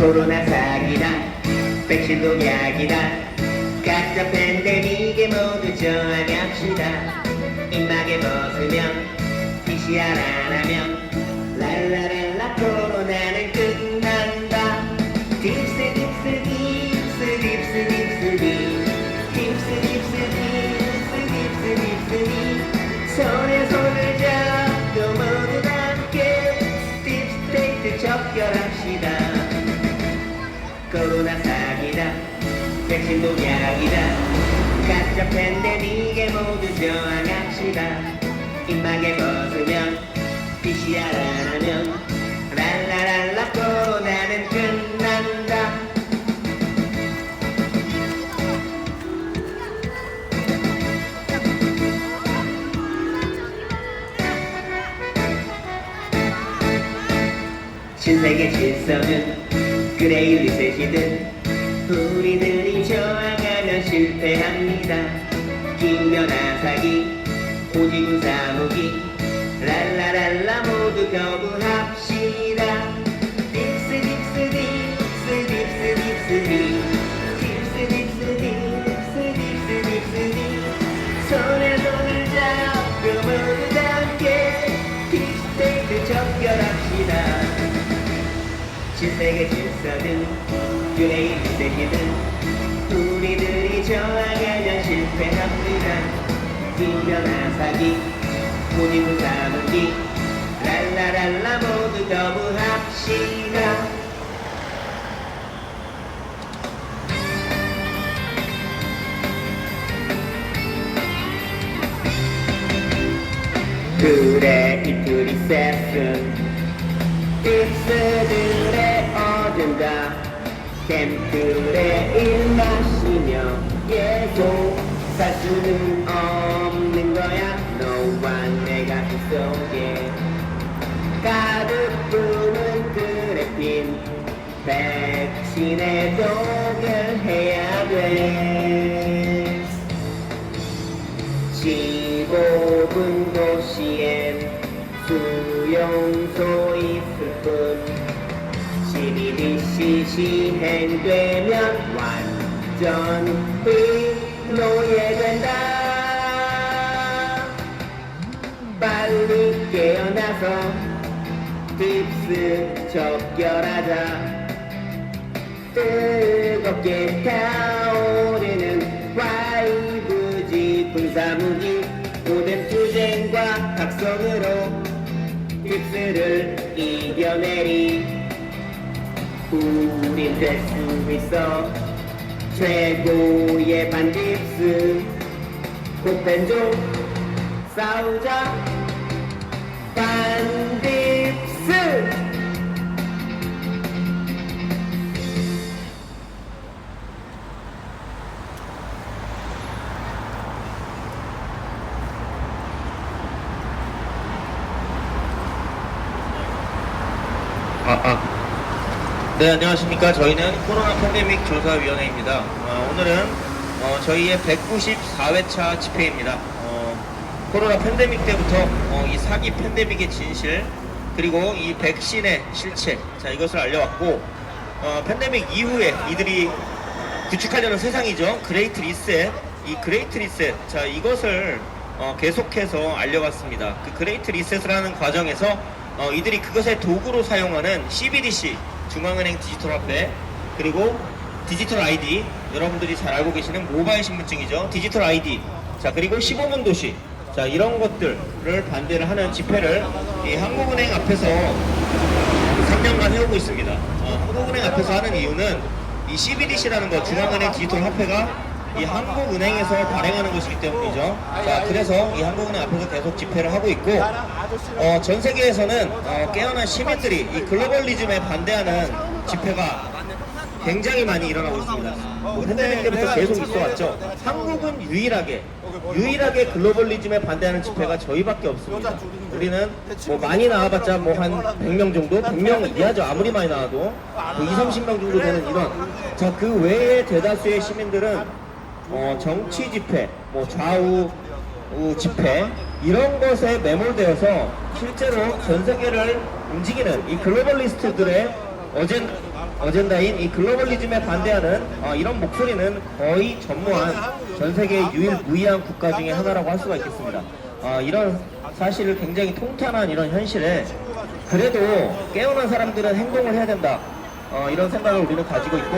코로나 사기다 백신 독약이다 가짜 팬데믹에 모두 저항합시다 입마개 벗으면 PCR 안 하면 랄라랄라 코로나는 끝난다 딥스 딥스 딥스 딥스 딥스 딥스 딥스 딥스 딥스 딥스 딥 손에 손을 잡고 모두 함께 딥스테이트 척결합시다 코로나 사기다 백신 독약이다 가짜 팬데믹에 모두 저항합시다 입마개 벗으면 PCR 안 하면 랄라랄라 코로나는 끝난다 신세계 질서는 그레이 리셋이든 우리들이 저항하면 실패합니다 기후변화 사기 오지구 사무기 랄라랄라 모두 거부합시다 딥스 딥스 딥스 딥스 딥스 딥스 딥스 딥스 딥스 딥스 딥 손에 손을 잡고 모두 함께 딥스테이트 척결합시다 신세계 질서든 그레이 리셋이든 우리들이 저항하면 실패합니다 기후변화 사기 오지구 사무기 랄라랄라 모두 거부합시다 그래 이틀이 셌음 딥스들의 어딘가 캠프에 일 마시며 계속 살 수는 없는 거야 너와 내가 그 속에 가득 부은 그래핀 백신에 동일해야 돼 15분 도시엔 수용소 있을 뿐 12DC 시행되면 완전 노예된다 빨리 깨어나서 딥스 척결하자 뜨겁게 타오르는 5G 군사무기 모든 투쟁과 각성으로 딥스를 이겨내리 우린 될 수 있어 최고의 반딥스 고펜조 싸우자 반딥스 네, 안녕하십니까. 저희는 코로나 팬데믹 조사위원회입니다. 오늘은 저희의 194회차 집회입니다. 코로나 팬데믹 때부터 이 사기 팬데믹의 진실 그리고 이 백신의 실체 자 이것을 알려왔고 팬데믹 이후에 이들이 구축하려는 세상이죠. 그레이트 리셋 이 그레이트 리셋 자 이것을 계속해서 알려왔습니다. 그 그레이트 리셋을 하는 과정에서 이들이 그것의 도구로 사용하는 CBDC 중앙은행 디지털 화폐 그리고 디지털 ID 여러분들이 잘 알고 계시는 모바일 신분증이죠. 디지털 ID 자 그리고 15분 도시 자 이런 것들을 반대를 하는 집회를 이 한국은행 앞에서 3년간 해오고 있습니다. 한국은행 앞에서 하는 이유는 이 CBDC라는 거 중앙은행 디지털 화폐가 이 한국은행에서 발행하는 것이기 때문이죠. 자 그래서 이 한국은행 앞에서 계속 집회를 하고 있고 전 세계에서는 깨어난 시민들이 이 글로벌리즘에 반대하는 집회가 굉장히 많이 일어나고 있습니다. 팬데믹 때부터 계속 있어왔죠. 한국은 유일하게 글로벌리즘에 반대하는 집회가 저희밖에 없습니다. 우리는 뭐 많이 나와봤자 뭐 한 100명 정도? 100명 이하죠. 아무리 많이 나와도 뭐 20, 30명 정도 되는 이런 자 그 외의 대다수의 시민들은 정치 집회, 뭐 좌우 집회 이런 것에 매몰되어서 실제로 전 세계를 움직이는 이 글로벌리스트들의 어젠다인 이 글로벌리즘에 반대하는 이런 목소리는 거의 전무한 전 세계 유일무이한 국가 중에 하나라고 할 수가 있겠습니다. 이런 사실을 굉장히 통탄한 이런 현실에 그래도 깨어난 사람들은 행동을 해야 된다. 이런 생각을 우리는 가지고 있고,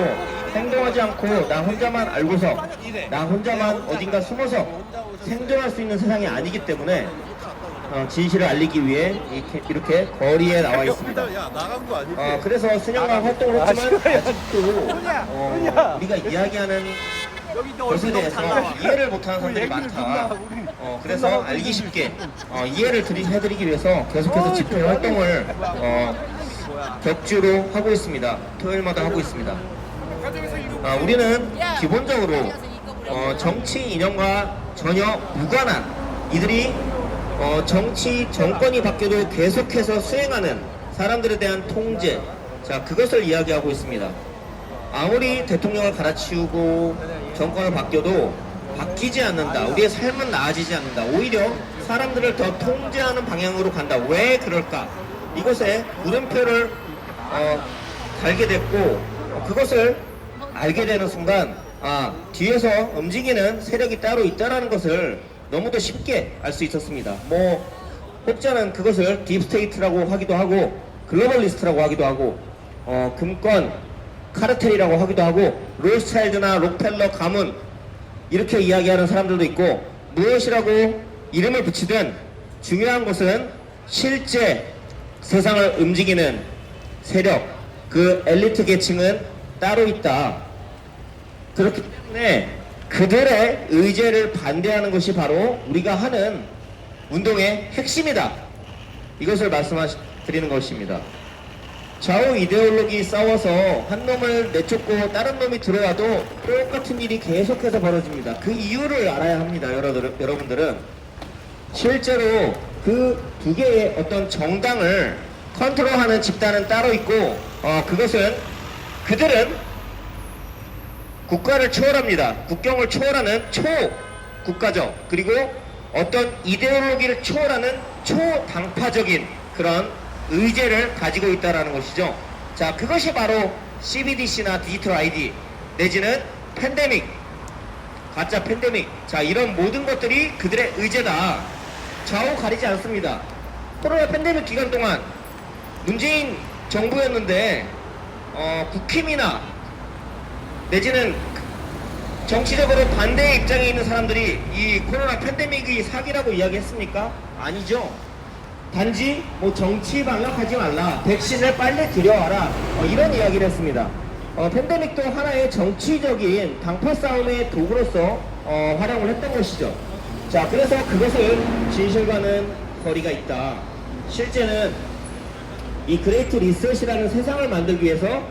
행동하지 않고 나 혼자만 알고서 나 혼자만 어딘가 숨어서 생존할 수 있는 세상이 아니기 때문에 진실을 알리기 위해 이렇게 거리에 나와 있습니다. 야, 나간 거 아니지? 그래서 수년간 활동을 했지만 시끄러워. 아직도 우리가 이야기하는 것에 대해서 이해를 못하는 사람들이 많다. 그래서 알기 쉽게 이해를 해드리기 위해서 계속해서 집회 활동을 격주로 하고 있습니다. 토요일마다 하고 있습니다. 우리는 기본적으로 정치 이념과 전혀 무관한 이들이 정치 정권이 바뀌어도 계속해서 수행하는 사람들에 대한 통제, 자 그것을 이야기하고 있습니다. 아무리 대통령을 갈아치우고 정권을 바뀌어도 바뀌지 않는다. 우리의 삶은 나아지지 않는다. 오히려 사람들을 더 통제하는 방향으로 간다. 왜 그럴까? 이것에 물음표를 달게 됐고, 그것을 알게 되는 순간 뒤에서 움직이는 세력이 따로 있다는 것을 너무도 쉽게 알 수 있었습니다. 혹자는 그것을 딥스테이트라고 하기도 하고 글로벌리스트라고 하기도 하고 금권 카르텔이라고 하기도 하고 로스차일드나 록펠러 가문 이렇게 이야기하는 사람들도 있고, 무엇이라고 이름을 붙이든 중요한 것은 실제 세상을 움직이는 세력, 그 엘리트 계층은 따로 있다. 그렇기 때문에 그들의 의제를 반대하는 것이 바로 우리가 하는 운동의 핵심이다. 이것을 말씀드리는 것입니다. 좌우 이데올로기 싸워서 한 놈을 내쫓고 다른 놈이 들어와도 똑같은 일이 계속해서 벌어집니다. 그 이유를 알아야 합니다. 여러분들은 실제로 그 두 개의 어떤 정당을 컨트롤하는 집단은 따로 있고 그들은 국가를 초월합니다. 국경을 초월하는 초국가적, 그리고 어떤 이데올로기를 초월하는 초당파적인 그런 의제를 가지고 있다는 것이죠. 자, 그것이 바로 CBDC나 디지털 ID 내지는 팬데믹, 가짜 팬데믹, 자 이런 모든 것들이 그들의 의제다. 좌우 가리지 않습니다. 코로나 팬데믹 기간 동안 문재인 정부였는데 국힘이나 내지는 정치적으로 반대의 입장에 있는 사람들이 이 코로나 팬데믹이 사기라고 이야기했습니까? 아니죠. 단지 정치 방역하지 말라, 백신을 빨리 들여와라, 이런 이야기를 했습니다. 팬데믹도 하나의 정치적인 당파 싸움의 도구로서 활용을 했던 것이죠. 자, 그래서 그것을 진실과는 거리가 있다. 실제는 이 그레이트 리셋이라는 세상을 만들기 위해서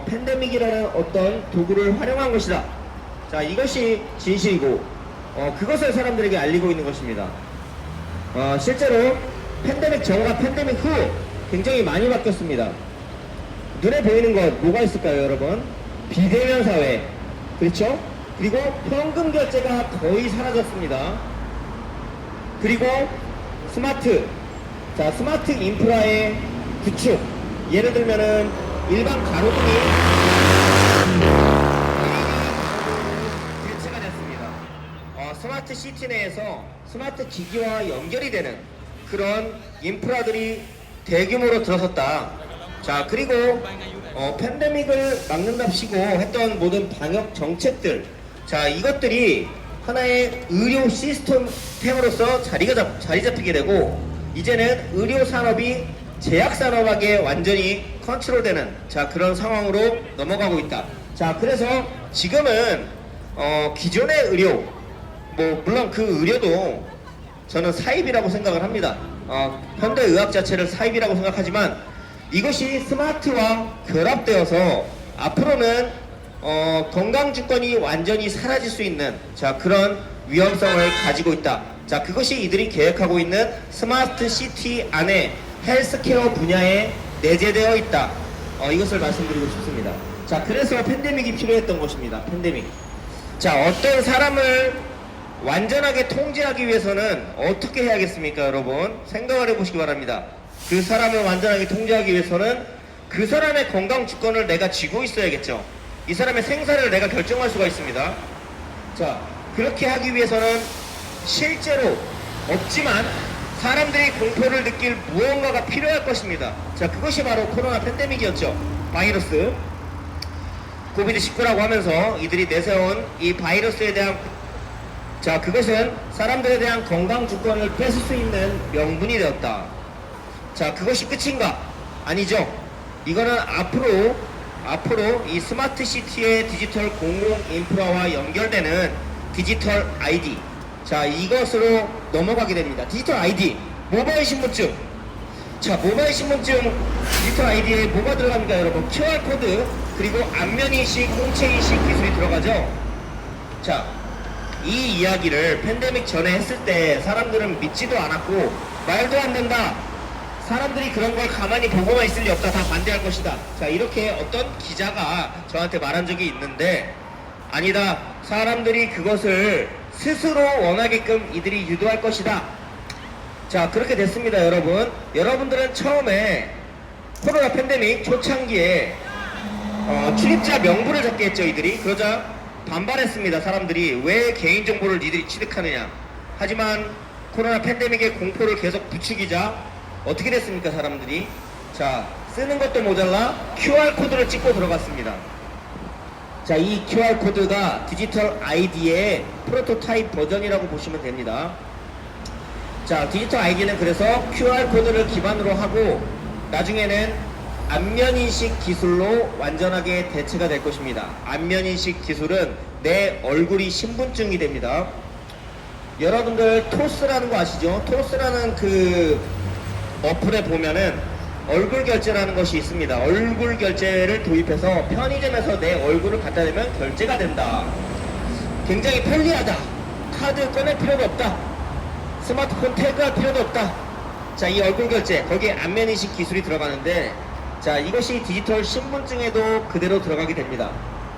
팬데믹이라는 어떤 도구를 활용한 것이다. 자, 이것이 진실이고 그것을 사람들에게 알리고 있는 것입니다. 실제로 팬데믹 전과 팬데믹 후 굉장히 많이 바뀌었습니다. 눈에 보이는 것 뭐가 있을까요, 여러분? 비대면 사회, 그렇죠? 그리고 현금 결제가 거의 사라졌습니다. 그리고 스마트 인프라의 구축, 예를 들면은 일반 가로등이 대체가 됐습니다. 스마트 시티 내에서 스마트 기기와 연결이 되는 그런 인프라들이 대규모로 들어섰다. 자, 그리고 팬데믹을 막는답시고 했던 모든 방역 정책들, 자 이것들이 하나의 의료 시스템으로서 자리 잡히게 되고, 이제는 의료 산업이 제약 산업에게 완전히 컨트롤되는 그런 상황으로 넘어가고 있다. 자, 그래서 지금은 기존의 의료, 물론 그 의료도 저는 사입이라고 생각을 합니다. 현대 의학 자체를 사입이라고 생각하지만 이것이 스마트와 결합되어서 앞으로는 건강주권이 완전히 사라질 수 있는 그런 위험성을 가지고 있다. 자, 그것이 이들이 계획하고 있는 스마트 시티 안에 헬스케어 분야에 내재되어 있다. 이것을 말씀드리고 싶습니다. 자, 그래서 팬데믹이 필요했던 것입니다. 팬데믹. 자, 어떤 사람을 완전하게 통제하기 위해서는 어떻게 해야겠습니까, 여러분? 생각을 해보시기 바랍니다. 그 사람을 완전하게 통제하기 위해서는 그 사람의 건강 주권을 내가 쥐고 있어야겠죠. 이 사람의 생사를 내가 결정할 수가 있습니다. 자, 그렇게 하기 위해서는 실제로 없지만 사람들이 공포를 느낄 무언가가 필요할 것입니다. 자, 그것이 바로 코로나 팬데믹이었죠. 바이러스 코비드19라고 하면서 이들이 내세운 이 바이러스에 대한, 자, 그것은 사람들에 대한 건강 주권을 뺏을 수 있는 명분이 되었다. 자, 그것이 끝인가? 아니죠. 이거는 앞으로 이 스마트 시티의 디지털 공공 인프라와 연결되는 디지털 아이디, 자, 이것으로 넘어가게 됩니다. 디지털 아이디, 모바일 신분증. 자, 모바일 신분증 디지털 아이디에 뭐가 들어갑니까, 여러분? QR코드, 그리고 안면인식, 홍채인식 기술이 들어가죠. 자, 이 이야기를 팬데믹 전에 했을 때 사람들은 믿지도 않았고, 말도 안 된다, 사람들이 그런 걸 가만히 보고만 있을 리 없다, 다 반대할 것이다. 자, 이렇게 어떤 기자가 저한테 말한 적이 있는데, 아니다, 사람들이 그것을 스스로 원하게끔 이들이 유도할 것이다. 자, 그렇게 됐습니다. 여러분들은 처음에 코로나 팬데믹 초창기에 출입자 명부를 잡게 했죠. 이들이 그러자 반발했습니다. 사람들이 왜 개인정보를 니들이 취득하느냐. 하지만 코로나 팬데믹의 공포를 계속 부추기자 어떻게 됐습니까, 사람들이? 자, 쓰는 것도 모자라 QR코드를 찍고 들어갔습니다. 자, 이 QR코드가 디지털 아이디의 프로토타입 버전이라고 보시면 됩니다. 자, 디지털 아이디는 그래서 QR코드를 기반으로 하고 나중에는 안면인식 기술로 완전하게 대체가 될 것입니다. 안면인식 기술은 내 얼굴이 신분증이 됩니다. 여러분들 토스라는 거 아시죠? 토스라는 그 어플에 보면은 얼굴 결제라는 것이 있습니다. 얼굴 결제를 도입해서 편의점에서 내 얼굴을 갖다 대면 결제가 된다. 굉장히 편리하다. 카드 꺼낼 필요도 없다. 스마트폰 태그할 필요도 없다. 자, 이 얼굴 결제, 거기에 안면인식 기술이 들어가는데, 자, 이것이 디지털 신분증에도 그대로 들어가게 됩니다.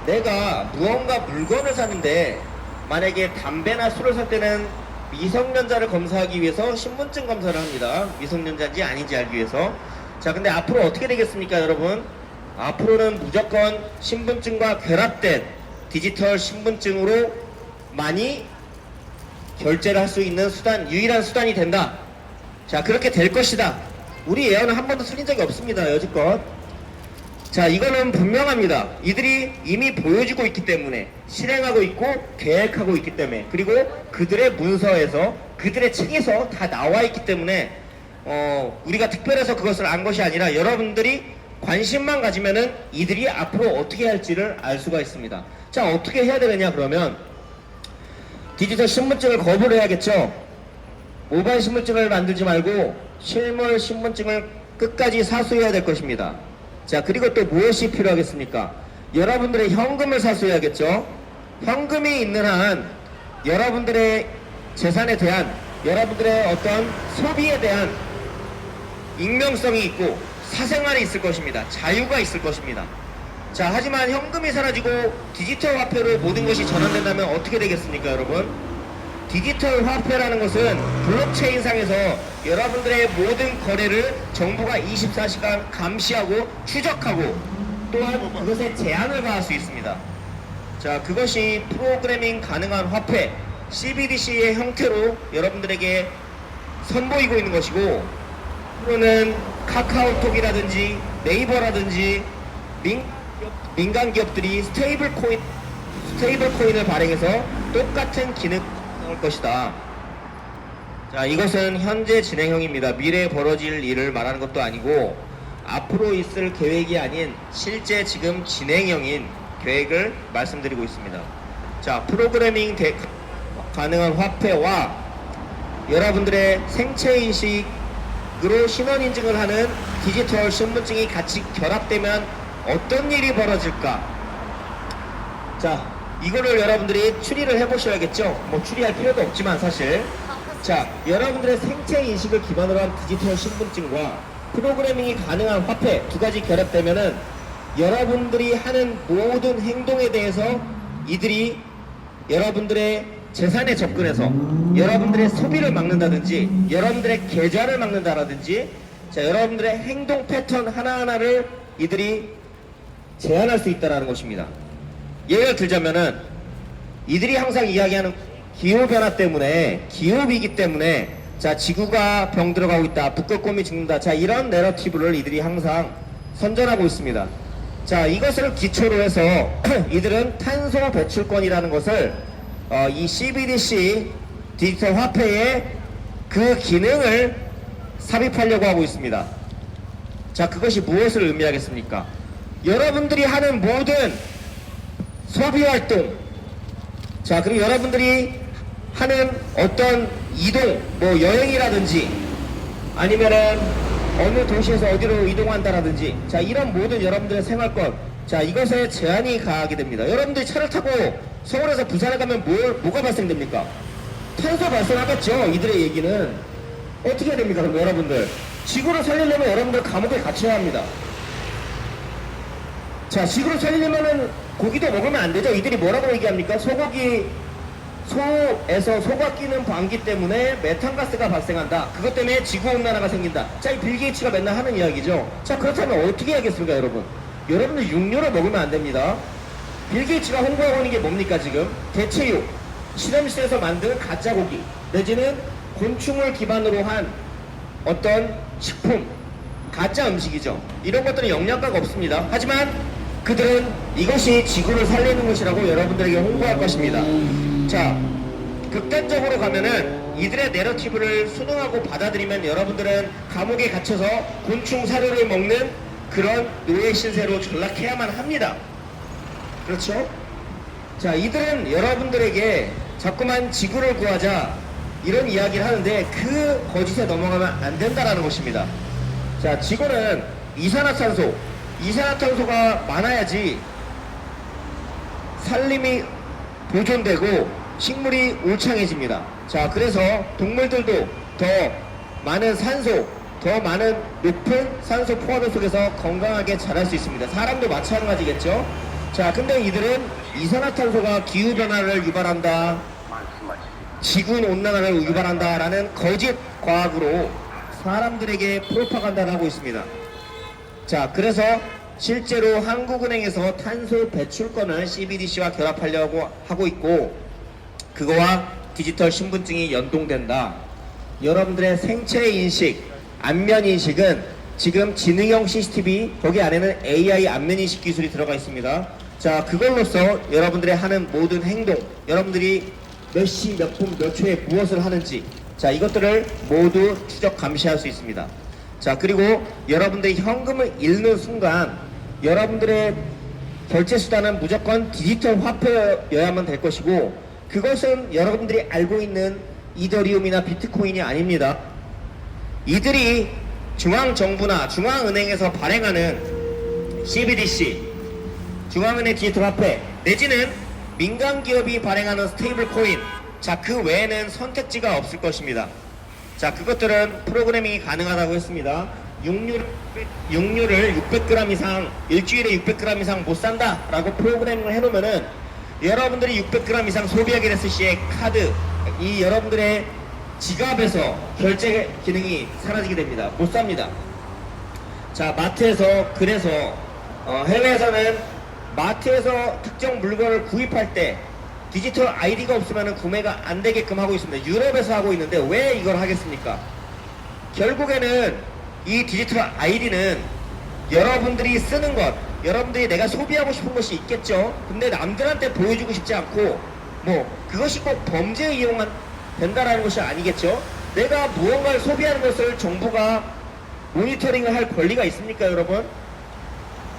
내가 무언가 물건을 사는데 만약에 담배나 술을 살 때는 미성년자를 검사하기 위해서 신분증 검사를 합니다. 미성년자인지 아닌지 알기 위해서. 자, 근데 앞으로 어떻게 되겠습니까, 여러분? 앞으로는 무조건 신분증과 결합된 디지털 신분증으로 많이 결제를 할 수 있는 수단, 유일한 수단이 된다. 자, 그렇게 될 것이다. 우리 예언은 한 번도 틀린 적이 없습니다, 여지껏. 자, 이거는 분명합니다. 이들이 이미 보여주고 있기 때문에, 실행하고 있고 계획하고 있기 때문에, 그리고 그들의 문서에서, 그들의 책에서 다 나와 있기 때문에 우리가 특별해서 그것을 안 것이 아니라 여러분들이 관심만 가지면은 이들이 앞으로 어떻게 할지를 알 수가 있습니다. 자, 어떻게 해야 되느냐, 그러면 디지털 신분증을 거부를 해야겠죠. 모바일 신분증을 만들지 말고 실물 신분증을 끝까지 사수해야 될 것입니다. 자, 그리고 또 무엇이 필요하겠습니까? 여러분들의 현금을 사수해야겠죠. 현금이 있는 한 여러분들의 재산에 대한, 여러분들의 어떤 소비에 대한 익명성이 있고 사생활이 있을 것입니다. 자유가 있을 것입니다. 자, 하지만 현금이 사라지고 디지털 화폐로 모든 것이 전환된다면 어떻게 되겠습니까, 여러분? 디지털 화폐라는 것은 블록체인상에서 여러분들의 모든 거래를 정부가 24시간 감시하고 추적하고 또한 그것에 제한을 가할 수 있습니다. 자, 그것이 프로그래밍 가능한 화폐 CBDC의 형태로 여러분들에게 선보이고 있는 것이고, 앞으로는 카카오톡이라든지 네이버라든지 민간 기업들이 스테이블 코인을 발행해서 똑같은 기능을 할 것이다. 자, 이것은 현재 진행형입니다. 미래에 벌어질 일을 말하는 것도 아니고 앞으로 있을 계획이 아닌 실제 지금 진행형인 계획을 말씀드리고 있습니다. 자, 프로그래밍 가능한 화폐와 여러분들의 생체인식으로 신원인증을 하는 디지털 신분증이 같이 결합되면 어떤 일이 벌어질까? 자, 이거를 여러분들이 추리를 해보셔야겠죠. 뭐 추리할 필요도 없지만 사실. 자, 여러분들의 생체인식을 기반으로 한 디지털 신분증과 프로그래밍이 가능한 화폐 두 가지 결합되면은 여러분들이 하는 모든 행동에 대해서 이들이 여러분들의 재산에 접근해서 여러분들의 소비를 막는다든지 여러분들의 계좌를 막는다라든지, 자, 여러분들의 행동 패턴 하나하나를 이들이 제한할 수 있다는 것입니다. 예를 들자면은 이들이 항상 이야기하는 기후변화 때문에, 기후위기 때문에 자 지구가 병들어가고 있다, 북극곰이 죽는다, 자 이런 내러티브를 이들이 항상 선전하고 있습니다. 자 이것을 기초로 해서 이들은 탄소 배출권이라는 것을 이 CBDC 디지털 화폐의 그 기능을 삽입하려고 하고 있습니다. 자 그것이 무엇을 의미하겠습니까? 여러분들이 하는 모든 소비활동, 자 그리고 여러분들이 하는 어떤 이동, 뭐 여행이라든지 아니면은 어느 도시에서 어디로 이동한다라든지, 자 이런 모든 여러분들의 생활권, 자 이것에 제한이 가하게 됩니다. 여러분들이 차를 타고 서울에서 부산에 가면 뭐가 발생됩니까? 탄소 발생하겠죠. 이들의 얘기는 어떻게 해야 됩니까? 그럼 여러분들 지구를 살리려면 여러분들 감옥에 갇혀야 합니다. 자 지구를 살리려면은 고기도 먹으면 안 되죠. 이들이 뭐라고 얘기합니까? 소에서 소가 끼는 방귀 때문에 메탄가스가 발생한다. 그것 때문에 지구온난화가 생긴다. 자, 이 빌 게이츠가 맨날 하는 이야기죠. 자, 그렇다면 어떻게 해야겠습니까, 여러분? 여러분들 육류를 먹으면 안 됩니다. 빌 게이츠가 홍보하고 있는 게 뭡니까, 지금? 대체육, 실험실에서 만든 가짜 고기, 내지는 곤충을 기반으로 한 어떤 식품, 가짜 음식이죠. 이런 것들은 영양가가 없습니다. 하지만 그들은 이것이 지구를 살리는 것이라고 여러분들에게 홍보할 것입니다. 자, 극단적으로 가면은 이들의 내러티브를 순응하고 받아들이면 여러분들은 감옥에 갇혀서 곤충 사료를 먹는 그런 노예 신세로 전락해야만 합니다. 그렇죠? 자, 이들은 여러분들에게 자꾸만 지구를 구하자 이런 이야기를 하는데 그 거짓에 넘어가면 안 된다라는 것입니다. 자, 지구는 이산화탄소가 많아야지 산림이 보존되고 식물이 울창해집니다. 자, 그래서 동물들도 더 많은 산소, 더 많은 높은 산소 포화도 속에서 건강하게 자랄 수 있습니다. 사람도 마찬가지겠죠. 자, 근데 이들은 이산화탄소가 기후변화를 유발한다, 지구온난화를 유발한다 라는 거짓 과학으로 사람들에게 프로파간다를 하고 있습니다. 자, 그래서 실제로 한국은행에서 탄소 배출권을 CBDC와 결합하려고 하고 있고, 그거와 디지털 신분증이 연동된다. 여러분들의 생체 인식, 안면 인식은 지금 지능형 CCTV, 거기 안에는 AI 안면 인식 기술이 들어가 있습니다. 자, 그걸로써 여러분들의 하는 모든 행동, 여러분들이 몇 시, 몇 분, 몇 초에 무엇을 하는지, 자, 이것들을 모두 추적 감시할 수 있습니다. 자, 그리고 여러분들이 현금을 잃는 순간 여러분들의 결제 수단은 무조건 디지털 화폐여야만 될 것이고, 그것은 여러분들이 알고 있는 이더리움이나 비트코인이 아닙니다. 이들이 중앙정부나 중앙은행에서 발행하는 CBDC, 중앙은행 디지털 화폐, 내지는 민간기업이 발행하는 스테이블 코인, 자, 그 외에는 선택지가 없을 것입니다. 자, 그것들은 프로그래밍이 가능하다고 했습니다. 육류를 600g 이상, 일주일에 600g 이상 못 산다 라고 프로그래밍을 해놓으면은 여러분들이 600g 이상 소비하게 됐을 시에 카드, 이 여러분들의 지갑에서 결제 기능이 사라지게 됩니다. 못 삽니다. 자, 마트에서, 그래서 해외에서는 마트에서 특정 물건을 구입할 때 디지털 아이디가 없으면 구매가 안 되게끔 하고 있습니다. 유럽에서 하고 있는데 왜 이걸 하겠습니까? 결국에는 이 디지털 아이디는 여러분들이 쓰는 것, 여러분들이 내가 소비하고 싶은 것이 있겠죠. 근데 남들한테 보여주고 싶지 않고, 뭐 그것이 꼭 범죄에 이용한 된다라는 것이 아니겠죠. 내가 무언가를 소비하는 것을 정부가 모니터링을 할 권리가 있습니까, 여러분?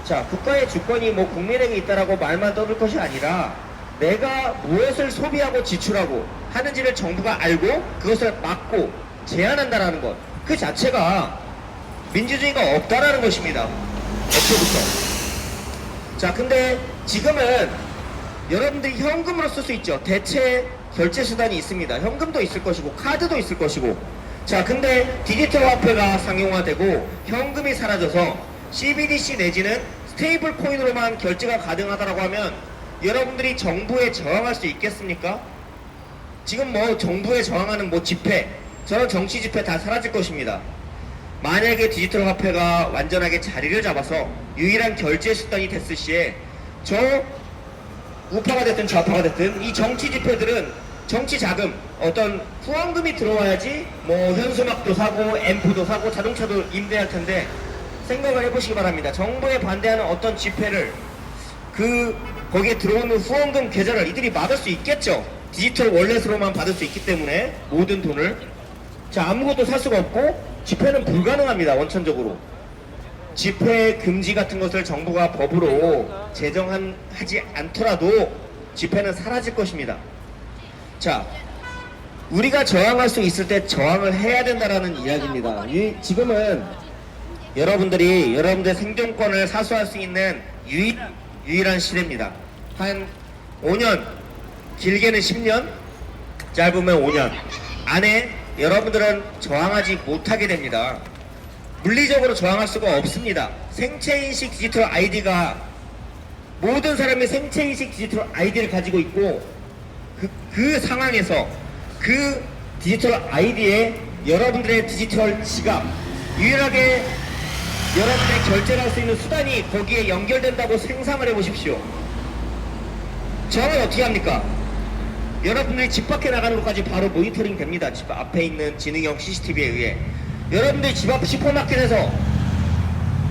자, 국가의 주권이 뭐 국민에게 있다라고 말만 떠들 것이 아니라 내가 무엇을 소비하고 지출하고 하는지를 정부가 알고 그것을 막고 제한한다라는 것, 그 자체가 민주주의가 없다라는 것입니다. 애초부터. 자, 근데 지금은 여러분들이 현금으로 쓸 수 있죠. 대체 결제 수단이 있습니다. 현금도 있을 것이고 카드도 있을 것이고. 자, 근데 디지털 화폐가 상용화되고 현금이 사라져서 CBDC 내지는 스테이블 코인으로만 결제가 가능하다라고 하면 여러분들이 정부에 저항할 수 있겠습니까? 지금 뭐 정부에 저항하는 뭐 집회, 저런 정치 집회 다 사라질 것입니다. 만약에 디지털 화폐가 완전하게 자리를 잡아서 유일한 결제 수단이 됐을 시에 저 우파가 됐든 좌파가 됐든 이 정치 지폐들은 정치 자금, 어떤 후원금이 들어와야지 뭐 현수막도 사고 앰프도 사고 자동차도 임대할 텐데 생각을 해보시기 바랍니다. 정부에 반대하는 어떤 지폐를 거기에 들어오는 후원금 계좌를 이들이 막을 수 있겠죠. 디지털 월렛으로만 받을 수 있기 때문에 모든 돈을. 자, 아무것도 살 수가 없고 지폐는 불가능합니다. 원천적으로. 지폐 금지 같은 것을 정부가 법으로 제정하지 않더라도 지폐는 사라질 것입니다. 자, 우리가 저항할 수 있을 때 저항을 해야 된다라는 이야기입니다. 지금은 여러분들의 생존권을 사수할 수 있는 유일한 시대입니다. 한 5년, 길게는 10년, 짧으면 5년 안에 여러분들은 저항하지 못하게 됩니다. 물리적으로 저항할 수가 없습니다. 생체인식 디지털 아이디가 모든 사람이 생체인식 디지털 아이디를 가지고 있고 그 상황에서 그 디지털 아이디에 여러분들의 디지털 지갑, 유일하게 여러분들의 결제를 할 수 있는 수단이 거기에 연결된다고 상상을 해보십시오. 저는 어떻게 합니까? 여러분들이 집 밖에 나가는 것까지 바로 모니터링 됩니다. 집 앞에 있는 지능형 CCTV에 의해. 여러분들이 집 앞 슈퍼마켓에서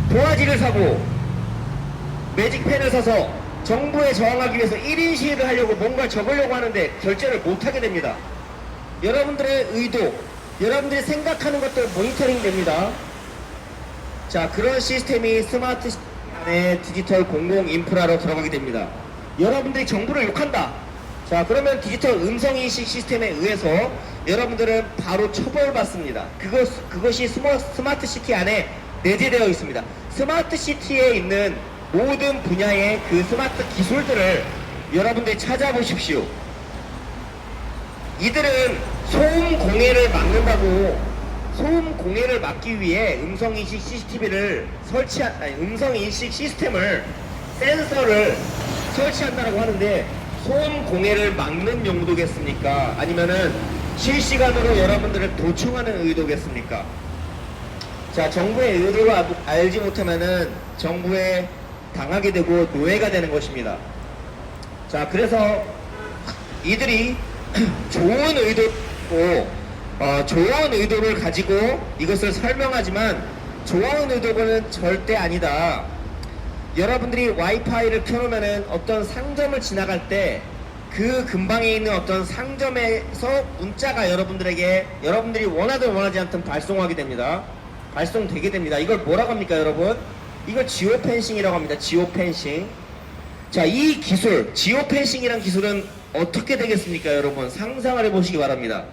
도화지를 사고 매직펜을 사서 정부에 저항하기 위해서 1인 시위를 하려고 뭔가 적으려고 하는데 결제를 못하게 됩니다. 여러분들의 의도, 여러분들이 생각하는 것도 모니터링 됩니다. 자, 그런 시스템이 스마트 안에 디지털 공공 인프라로 들어가게 됩니다. 여러분들이 정부를 욕한다. 자, 그러면 디지털 음성인식 시스템에 의해서 여러분들은 바로 처벌받습니다. 그것이 스마트 시티 안에 내재되어 있습니다. 스마트 시티에 있는 모든 분야의 그 스마트 기술들을 여러분들이 찾아보십시오. 이들은 소음 공해를 막기 위해 음성인식 CCTV를 음성인식 시스템을, 센서를 설치한다고 하는데 소음 공해를 막는 용도겠습니까? 아니면은 실시간으로 여러분들을 도청하는 의도겠습니까? 자, 정부의 의도를 알지 못하면은 정부에 당하게 되고 노예가 되는 것입니다. 자, 그래서 이들이 좋은 의도를 가지고 이것을 설명하지만 좋은 의도는 절대 아니다. 여러분들이 와이파이를 켜놓으면은 어떤 상점을 지나갈 때 그 근방에 있는 어떤 상점에서 문자가 여러분들이 원하든 원하지 않든 발송하게 됩니다. 발송되게 됩니다. 이걸 뭐라고 합니까, 여러분? 이걸 지오펜싱이라고 합니다. 지오펜싱. 자, 이 기술, 지오펜싱이란 기술은 어떻게 되겠습니까, 여러분? 상상을 해보시기 바랍니다.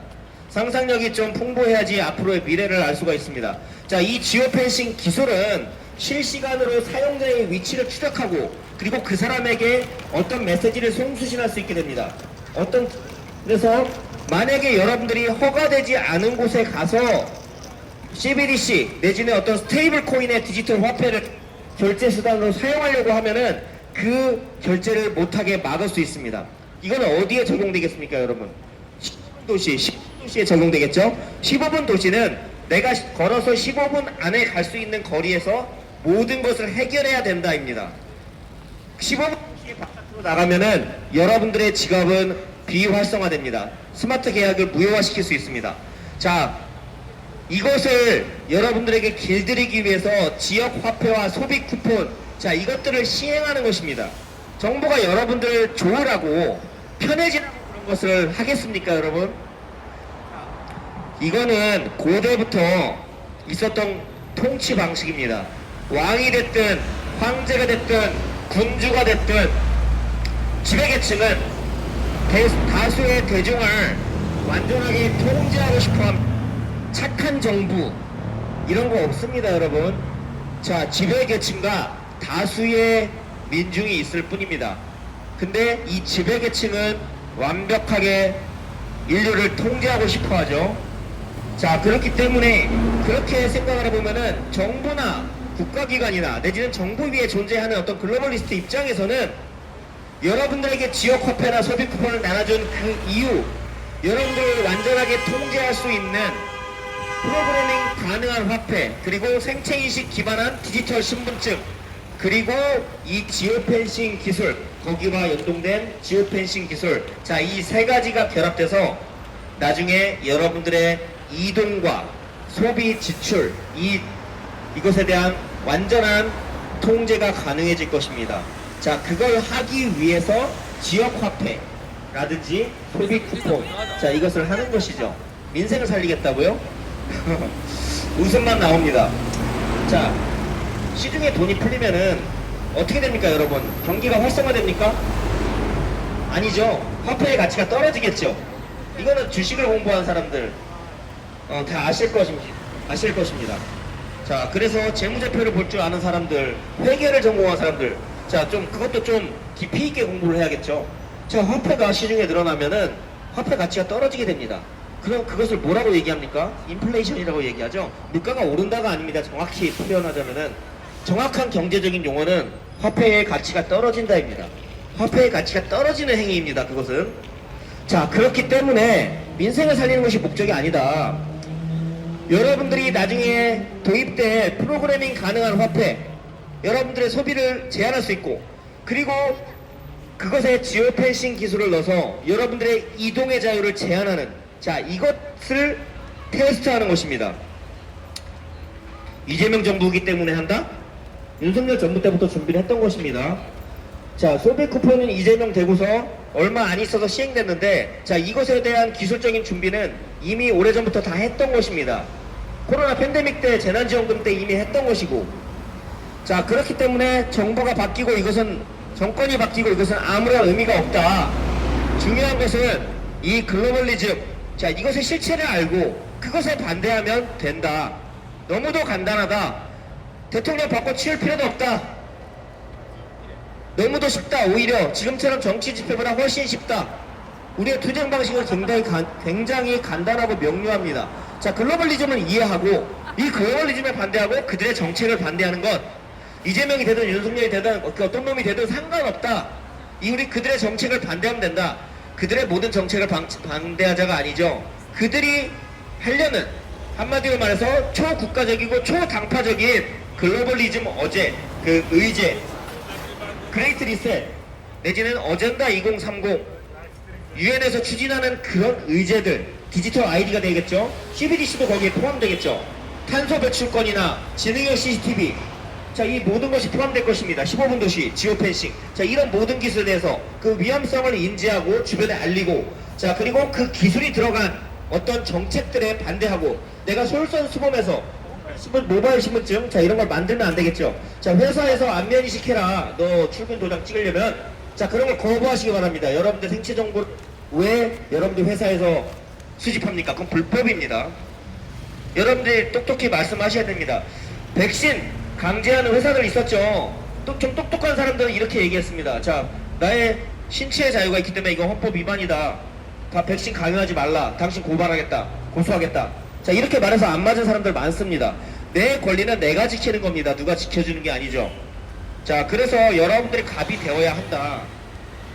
상상력이 좀 풍부해야지 앞으로의 미래를 알 수가 있습니다. 자, 이 지오펜싱 기술은 실시간으로 사용자의 위치를 추적하고 그리고 그 사람에게 어떤 메시지를 송수신할 수 있게 됩니다. 그래서 만약에 여러분들이 허가되지 않은 곳에 가서 CBDC 내지는 어떤 스테이블 코인의 디지털 화폐를 결제 수단으로 사용하려고 하면은 그 결제를 못하게 막을 수 있습니다. 이건 어디에 적용되겠습니까, 여러분? 15도시에 적용되겠죠? 15분 도시는 내가 걸어서 15분 안에 갈 수 있는 거리에서 모든 것을 해결해야 된다입니다. 15분 도시 바깥으로 나가면은 여러분들의 지갑은 비활성화됩니다. 스마트 계약을 무효화시킬 수 있습니다. 자, 이것을 여러분들에게 길들이기 위해서 지역 화폐와 소비 쿠폰, 자, 이것들을 시행하는 것입니다. 정부가 여러분들을 좋으라고 편해지라고 그런 것을 하겠습니까, 여러분? 이거는 고대부터 있었던 통치 방식입니다. 왕이 됐든 황제가 됐든 군주가 됐든 지배계층은 다수의 대중을 완전하게 통제하고 싶어합니다. 착한 정부 이런 거 없습니다, 여러분. 자, 지배계층과 다수의 민중이 있을 뿐입니다. 근데 이 지배계층은 완벽하게 인류를 통제하고 싶어 하죠. 자, 그렇기 때문에 그렇게 생각을 해보면은 정부나 국가기관이나 내지는 정부 위에 존재하는 어떤 글로벌리스트 입장에서는 여러분들에게 지역화폐나 소비 쿠폰을 나눠준 그 이유, 여러분들을 완전하게 통제할 수 있는 프로그래밍 가능한 화폐, 그리고 생체인식 기반한 디지털 신분증, 그리고 이 지오펜싱 기술, 거기와 연동된 지오펜싱 기술, 자, 이 세 가지가 결합돼서 나중에 여러분들의 이동과 소비 지출, 이것에 대한 완전한 통제가 가능해질 것입니다. 자, 그걸 하기 위해서 지역화폐라든지 소비 쿠폰, 자, 이것을 하는 것이죠. 민생을 살리겠다고요? 웃음만 나옵니다. 자, 시중에 돈이 풀리면은 어떻게 됩니까, 여러분? 경기가 활성화됩니까? 아니죠. 화폐의 가치가 떨어지겠죠. 이거는 주식을 공부한 사람들 다 아실 것입니다. 자, 그래서 재무제표를 볼 줄 아는 사람들, 회계를 전공한 사람들, 자, 그것도 좀 깊이 있게 공부를 해야겠죠. 자, 화폐가 시중에 늘어나면은 화폐 가치가 떨어지게 됩니다. 그럼 그것을 뭐라고 얘기합니까? 인플레이션이라고 얘기하죠. 물가가 오른다가 아닙니다. 정확히 표현하자면은, 정확한 경제적인 용어는 화폐의 가치가 떨어진다입니다. 화폐의 가치가 떨어지는 행위입니다. 그것은. 자, 그렇기 때문에 민생을 살리는 것이 목적이 아니다. 여러분들이 나중에 도입될 프로그래밍 가능한 화폐, 여러분들의 소비를 제한할 수 있고, 그리고 그것에 지오펜싱 기술을 넣어서 여러분들의 이동의 자유를 제한하는, 자, 이것을 테스트하는 것입니다. 이재명 정부이기 때문에 한다? 윤석열 정부 때부터 준비를 했던 것입니다. 자, 소비 쿠폰은 이재명 되고서 얼마 안 있어서 시행됐는데, 자, 이것에 대한 기술적인 준비는 이미 오래전부터 다 했던 것입니다. 코로나 팬데믹 때, 재난지원금 때 이미 했던 것이고, 자, 그렇기 때문에 정부가 바뀌고 정권이 바뀌고 이것은 아무런 의미가 없다. 중요한 것은 이 글로벌리즘, 자, 이것의 실체를 알고 그것에 반대하면 된다. 너무도 간단하다. 대통령 바꿔 치울 필요도 없다. 너무도 쉽다. 오히려 지금처럼 정치 집회보다 훨씬 쉽다. 우리의 투쟁 방식은 굉장히 간단하고 명료합니다. 자, 글로벌리즘을 이해하고 이 글로벌리즘에 반대하고 그들의 정책을 반대하는 것, 이재명이 되든 윤석열이 되든 어떤 놈이 되든 상관없다. 우리 그들의 정책을 반대하면 된다. 그들의 모든 정책을 반대하자가 아니죠. 그들이 하려는, 한마디로 말해서 초국가적이고 초당파적인 글로벌리즘 그 의제, 그레이트 리셋 내지는 어젠다 2030, 유엔에서 추진하는 그런 의제들, 디지털 아이디가 되겠죠. CBDC도 거기에 포함되겠죠. 탄소 배출권이나 지능형 CCTV, 자, 이 모든 것이 포함될 것입니다. 15분 도시, 지오펜싱, 자, 이런 모든 기술에 대해서 그 위험성을 인지하고 주변에 알리고, 자, 그리고 그 기술이 들어간 어떤 정책들에 반대하고, 내가 솔선수범해서 모바일 신분증, 자, 이런 걸 만들면 안 되겠죠. 자, 회사에서 안면인식 해라. 너 출근 도장 찍으려면, 자, 그런 걸 거부하시기 바랍니다. 여러분들 생체 정보를 왜 여러분들 회사에서 수집합니까? 그건 불법입니다. 여러분들이 똑똑히 말씀하셔야 됩니다. 백신 강제하는 회사들 있었죠. 좀 똑똑한 사람들은 이렇게 얘기했습니다. 자, 나의 신체의 자유가 있기 때문에 이건 헌법 위반이다. 다 백신 강요하지 말라. 당신 고발하겠다. 고소하겠다. 자, 이렇게 말해서 안 맞은 사람들 많습니다. 내 권리는 내가 지키는 겁니다. 누가 지켜주는 게 아니죠. 자, 그래서 여러분들이 갑이 되어야 한다.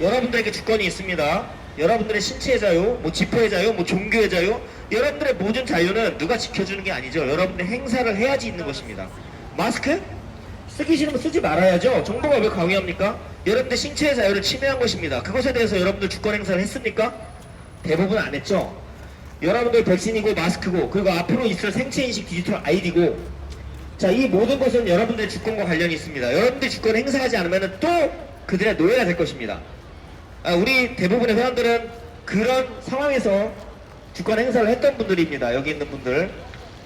여러분들에게 주권이 있습니다. 여러분들의 신체의 자유, 집회의 자유, 종교의 자유, 여러분들의 모든 자유는 누가 지켜주는 게 아니죠. 여러분들의 행사를 해야지 있는 것입니다. 마스크? 쓰기 싫으면 쓰지 말아야죠. 정부가 왜 강요합니까? 여러분들 신체의 자유를 침해한 것입니다. 그것에 대해서 여러분들 주권 행사를 했습니까? 대부분 안 했죠. 여러분들 백신이고 마스크고, 그리고 앞으로 있을 생체인식 디지털 아이디고, 자, 이 모든 것은 여러분들의 주권과 관련이 있습니다. 여러분들이 주권 행사하지 않으면 또 그들의 노예가 될 것입니다. 우리 대부분의 회원들은 그런 상황에서 주권 행사를 했던 분들입니다. 여기 있는 분들,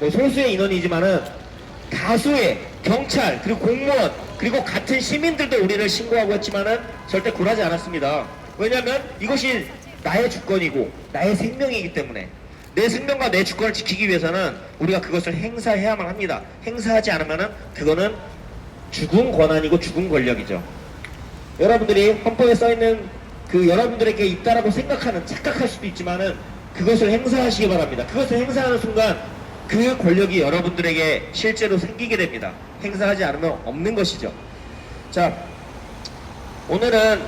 소수의 인원이지만은 다수의 경찰, 그리고 공무원, 그리고 같은 시민들도 우리를 신고하고 했지만은 절대 굴하지 않았습니다. 왜냐하면 이것이 나의 주권이고 나의 생명이기 때문에, 내 생명과 내 주권을 지키기 위해서는 우리가 그것을 행사해야만 합니다. 행사하지 않으면은 그거는 죽은 권한이고 죽은 권력이죠. 여러분들이 헌법에 써있는 그 여러분들에게 있다라고 생각하는, 착각할 수도 있지만은 그것을 행사하시기 바랍니다. 그것을 행사하는 순간 그 권력이 여러분들에게 실제로 생기게 됩니다. 행사하지 않으면 없는 것이죠. 자, 오늘은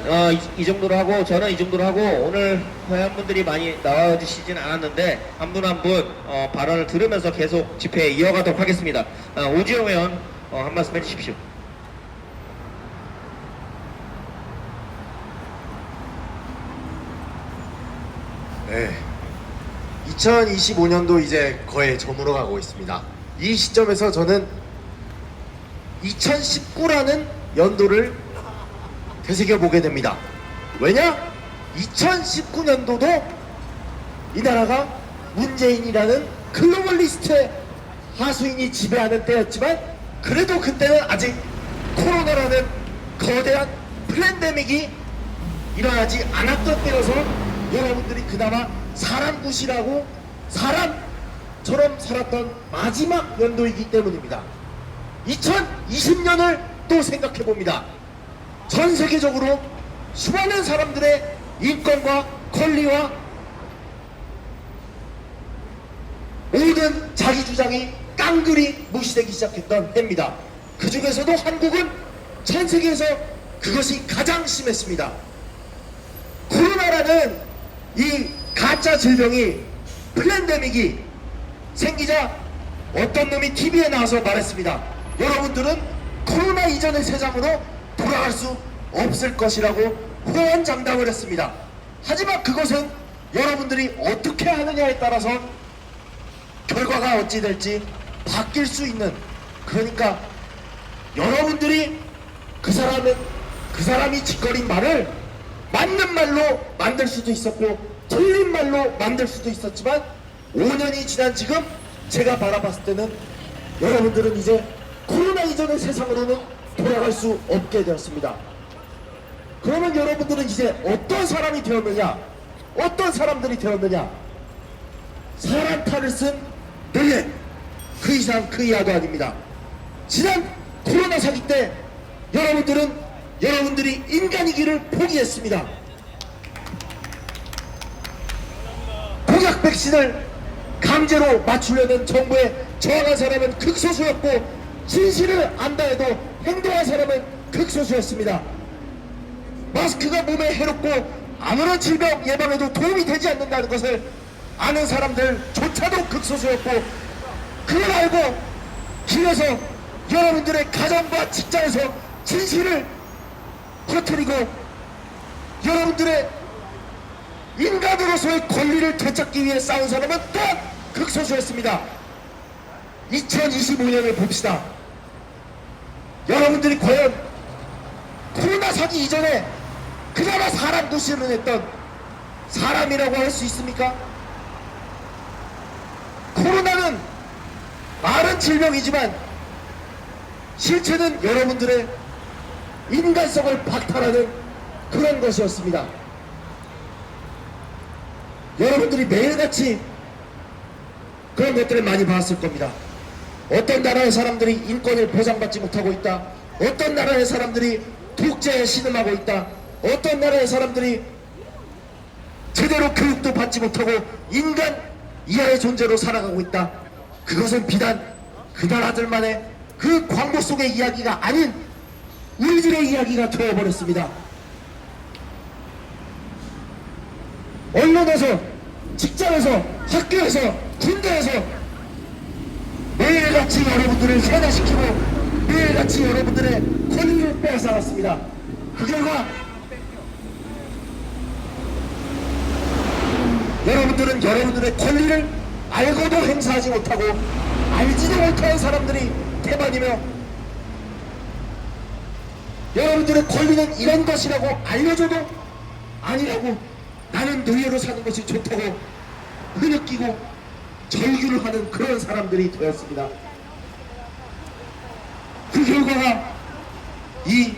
이 정도로 하고 저는 이 정도로 하고 오늘 회원분들이 많이 나와주시진 않았는데 한 분 한 분 발언을 들으면서 계속 집회 이어가도록 하겠습니다. 오지영 회원 한 말씀 해주십시오. 네. 2025년도 이제 거의 저물어 가고 있습니다. 이 시점에서 저는 2019라는 연도를 되새겨보게 됩니다. 왜냐? 2019년도도 이 나라가 문재인이라는 글로벌리스트의 하수인이 지배하는 때였지만 그래도 그때는 아직 코로나라는 거대한 팬데믹이 일어나지 않았던 때여서 여러분들이 그나마 사람 구실하고 사람처럼 살았던 마지막 연도이기 때문입니다. 2020년을 또 생각해 봅니다. 전 세계적으로 수많은 사람들의 인권과 권리와 모든 자기 주장이 깡그리 무시되기 시작했던 해입니다. 그 중에서도 한국은 전 세계에서 그것이 가장 심했습니다. 코로나라는 이 가짜 질병이 팬데믹이 생기자 어떤 놈이 TV에 나와서 말했습니다. 여러분들은 코로나 이전의 세상으로 돌아갈 수 없을 것이라고 호언장담을 했습니다. 하지만 그것은 여러분들이 어떻게 하느냐에 따라서 결과가 어찌 될지 바뀔 수 있는, 그러니까 여러분들이 그 사람이 짓거린 말을 맞는 말로 만들 수도 있었고 틀린 말로 만들 수도 있었지만 5년이 지난 지금 제가 바라봤을 때는 여러분들은 이제 코로나 이전의 세상으로는 돌아갈 수 없게 되었습니다. 그러면 여러분들은 이제 어떤 사람이 되었느냐, 어떤 사람들이 되었느냐, 사람 탈을 쓴 노예, 그 이상 그 이하도 아닙니다. 지난 코로나 사기 때 여러분들이 인간이기를 포기했습니다. 독약 백신을 강제로 맞추려는 정부에 저항한 사람은 극소수였고 진실을 안다 해도 행동한 사람은 극소수였습니다. 마스크가 몸에 해롭고 아무런 질병 예방에도 도움이 되지 않는다는 것을 아는 사람들조차도 극소수였고 그걸 알고 길에서 여러분들의 가정과 직장에서 진실을 퍼뜨리고 여러분들의 인간으로서의 권리를 되찾기 위해 싸운 사람은 또한 극소수였습니다. 2025년을 봅시다. 여러분들이 과연 코로나 사기 이전에 그나마 사람 구실을 했던 사람이라고 할 수 있습니까? 코로나는 말은 질병이지만 실체는 여러분들의 인간성을 박탈하는 그런 것이었습니다. 여러분들이 매일같이 그런 것들을 많이 봤을 겁니다. 어떤 나라의 사람들이 인권을 보장받지 못하고 있다. 어떤 나라의 사람들이 독재에 신음하고 있다. 어떤 나라의 사람들이 제대로 교육도 받지 못하고 인간 이하의 존재로 살아가고 있다. 그것은 비단 그 나라들만의 그 광고 속의 이야기가 아닌 우리들의 이야기가 되어버렸습니다. 언론에서, 직장에서, 학교에서, 군대에서 매일같이 여러분들을 세뇌시키고 매일같이 여러분들의 권리를 빼앗아갔습니다. 그 결과 여러분들은 여러분들의 권리를 알고도 행사하지 못하고 알지도 못하는 사람들이 태반이며 여러분들의 권리는 이런 것이라고 알려줘도 아니라고 나는 노예로 사는 것이 좋다고 흐느끼고 절규를 하는 그런 사람들이 되었습니다. 그 결과가 이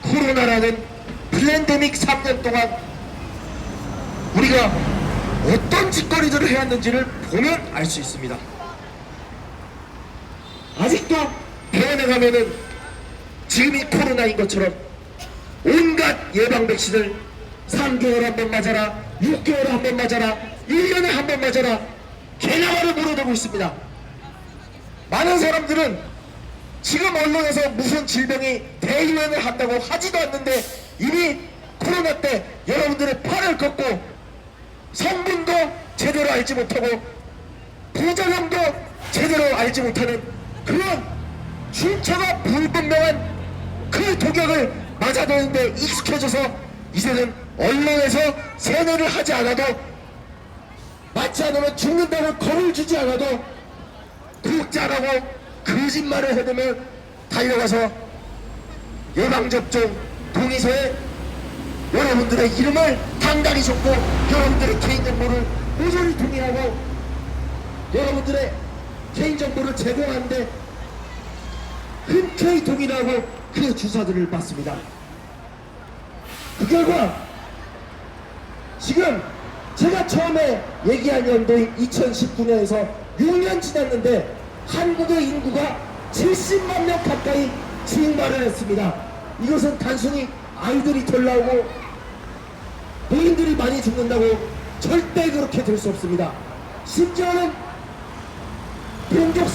코로나라는 팬데믹 3년 동안 우리가 어떤 짓거리들을 해왔는지를 보면 알 수 있습니다. 아직도 병원에 가면은 지금이 코로나인 것처럼 온갖 예방 백신을 3개월에 한 번 맞아라, 6개월에 한 번 맞아라, 1년에 한 번 맞아라 개나마를 물어대고 있습니다. 많은 사람들은 지금 언론에서 무슨 질병이 대유행을 한다고 하지도 않는데 이미 코로나 때 여러분들의 팔을 걷고 성분도 제대로 알지 못하고 부작용도 제대로 알지 못하는 그런 출처가 불분명한 그 독약을 맞아도는데 익숙해져서 이제는 언론에서 세뇌를 하지 않아도 맞지 않으면 죽는다고 겁을 주지 않아도 구독자라고 거짓말을 해두면 달려가서 예방접종 동의서에 여러분들의 이름을 당당히 적고 여러분들의 개인정보를 모조리 동의하고 여러분들의 개인정보를 제공하는데 흔쾌히 동의하고 그 주사들을 받습니다. 그 결과 지금 제가 처음에 얘기한 연도인 2019년에서 6년 지났는데 한국의 인구가 70만 명 가까이 증발을 했습니다. 이것은 단순히 아이들이 덜 나오고 노인들이 많이 죽는다고 절대 그렇게 될 수 없습니다. 심지어는 민족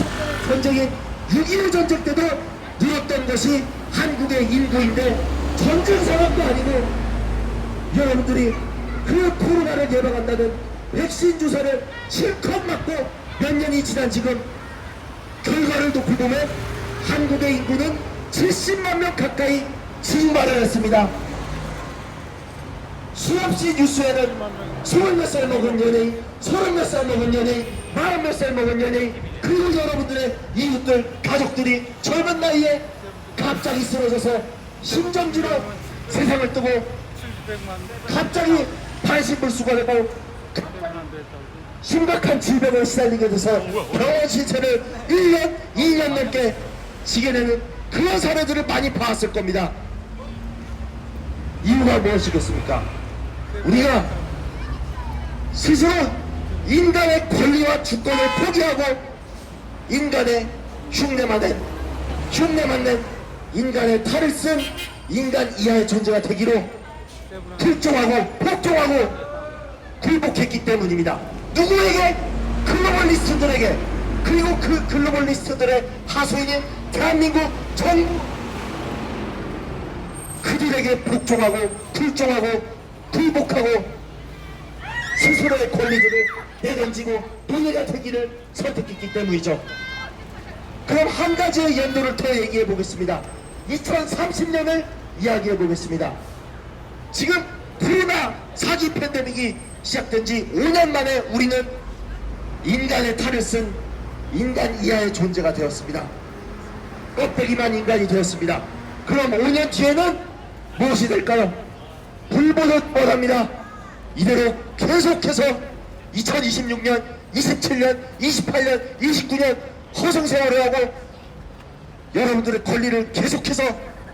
전쟁인 6.25 전쟁 때도 늘었던 것이 한국의 인구인데 전쟁 상황도 아니고 여러분들이 그 코로나를 예방한다는 백신 주사를 실컷 맞고 몇 년이 지난 지금 결과를 놓고 보면 한국의 인구는 70만 명 가까이 증발을 했습니다. 수없이 뉴스에는 20몇 살 먹은 연예인, 30몇 살 먹은 연예인, 40몇 살 먹은 연예인, 그리고 여러분들의 이웃들, 가족들이 젊은 나이에 갑자기 쓰러져서 심정지로 세상을 뜨고 갑자기 반신불수가 되고 심각한 질병을 시달리게 돼서 병원 신체를 1년, 2년 넘게 지게 되는 그런 사례들을 많이 봤을 겁니다. 이유가 무엇이겠습니까? 우리가 스스로 인간의 권리와 주권을 포기하고 인간의 흉내만 낸 인간의 탈을 쓴 인간 이하의 존재가 되기로 불종하고 복종하고 굴복했기 때문입니다. 누구에게? 글로벌리스트들에게, 그리고 그 글로벌리스트들의 하소인인 대한민국 정부, 그들에게 복종하고 불종하고 굴복하고 스스로의 권리들을 내던지고 노예가 되기를 선택했기 때문이죠. 그럼 한 가지의 연도를 더 얘기해 보겠습니다. 2030년을 이야기해 보겠습니다. 지금 코로나 사기 팬데믹이 시작된 지 5년 만에 우리는 인간의 탈을 쓴 인간 이하의 존재가 되었습니다. 껍데기만 인간이 되었습니다. 그럼 5년 뒤에는 무엇이 될까요? 불보듯 뻔합니다. 이대로 계속해서 2026년, 27년, 28년, 29년 허송세월을 하고 여러분들의 권리를 계속해서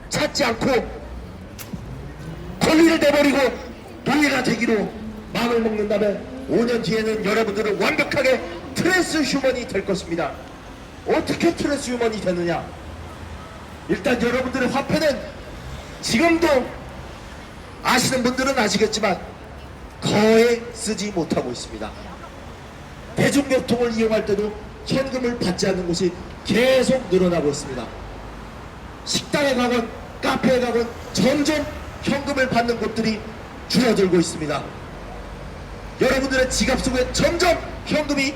찾지 않고 권리를 내버리고 노예가 되기로 마음을 먹는다면 5년 뒤에는 여러분들은 완벽하게 트랜스 휴먼이 될 것입니다. 어떻게 트랜스 휴먼이 되느냐? 일단 여러분들의 화폐는 지금도 아시는 분들은 아시겠지만 거의 쓰지 못하고 있습니다. 대중교통을 이용할 때도 현금을 받지 않는 곳이 계속 늘어나고 있습니다. 식당에 가건 카페에 가건 점점 현금을 받는 곳들이 줄어들고 있습니다. 여러분들의 지갑 속에 점점 현금이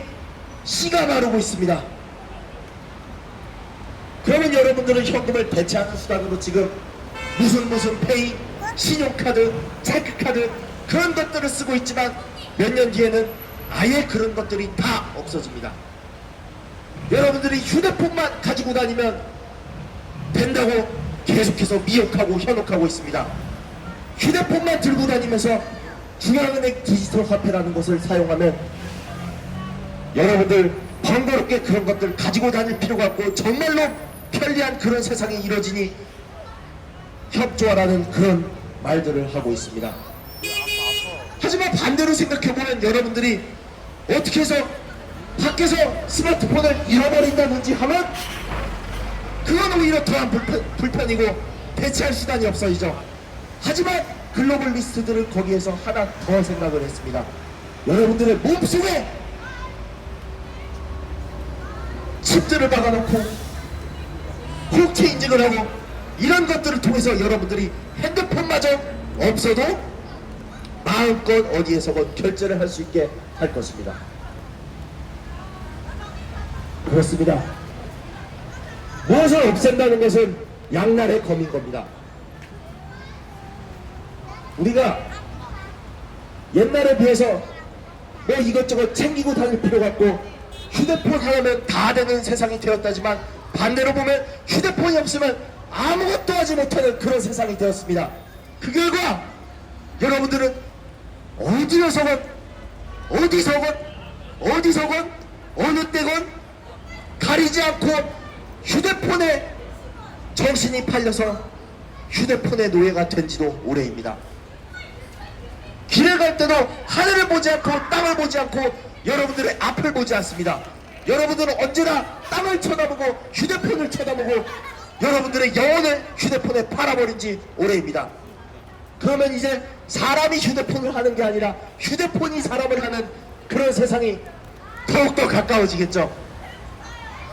씨가 마르고 있습니다. 그러면 여러분들은 현금을 대체하는 수단으로 지금 무슨 페이, 신용카드, 체크카드 그런 것들을 쓰고 있지만 몇 년 뒤에는 아예 그런 것들이 다 없어집니다. 여러분들이 휴대폰만 가지고 다니면 된다고 계속해서 미혹하고 현혹하고 있습니다. 휴대폰만 들고 다니면서 중앙은행 디지털 화폐라는 것을 사용하면 여러분들 번거롭게 그런 것들 가지고 다닐 필요가 없고 정말로 편리한 그런 세상이 이루어지니 협조하라는 그런 말들을 하고 있습니다. 하지만 반대로 생각해보면 여러분들이 어떻게 해서 밖에서 스마트폰을 잃어버린다든지 하면 그건 오히려 더한 불편이고 대체할 수단이 없어지죠. 하지만 글로벌리스트들은 거기에서 하나 더 생각을 했습니다. 여러분들의 몸속에 칩들을 박아놓고 훅 체인징을 하고 이런 것들을 통해서 여러분들이 핸드폰마저 없어도 마음껏 어디에서건 결제를 할 수 있게 할 것입니다. 그렇습니다. 무엇을 없앤다는 것은 양날의 검인 겁니다. 우리가 옛날에 비해서 뭐 이것저것 챙기고 다닐 필요가 없고 휴대폰 하나면 다 되는 세상이 되었다지만 반대로 보면 휴대폰이 없으면 아무것도 하지 못하는 그런 세상이 되었습니다. 그 결과 여러분들은 어디서건 어느 때건 가리지 않고 휴대폰에 정신이 팔려서 휴대폰의 노예가 된 지도 오래입니다. 길에 갈 때도 하늘을 보지 않고 땅을 보지 않고 여러분들의 앞을 보지 않습니다. 여러분들은 언제나 땅을 쳐다보고 휴대폰을 쳐다보고 여러분들의 영혼을 휴대폰에 팔아버린 지 오래입니다. 그러면 이제 사람이 휴대폰을 하는 게 아니라 휴대폰이 사람을 하는 그런 세상이 더욱더 가까워지겠죠.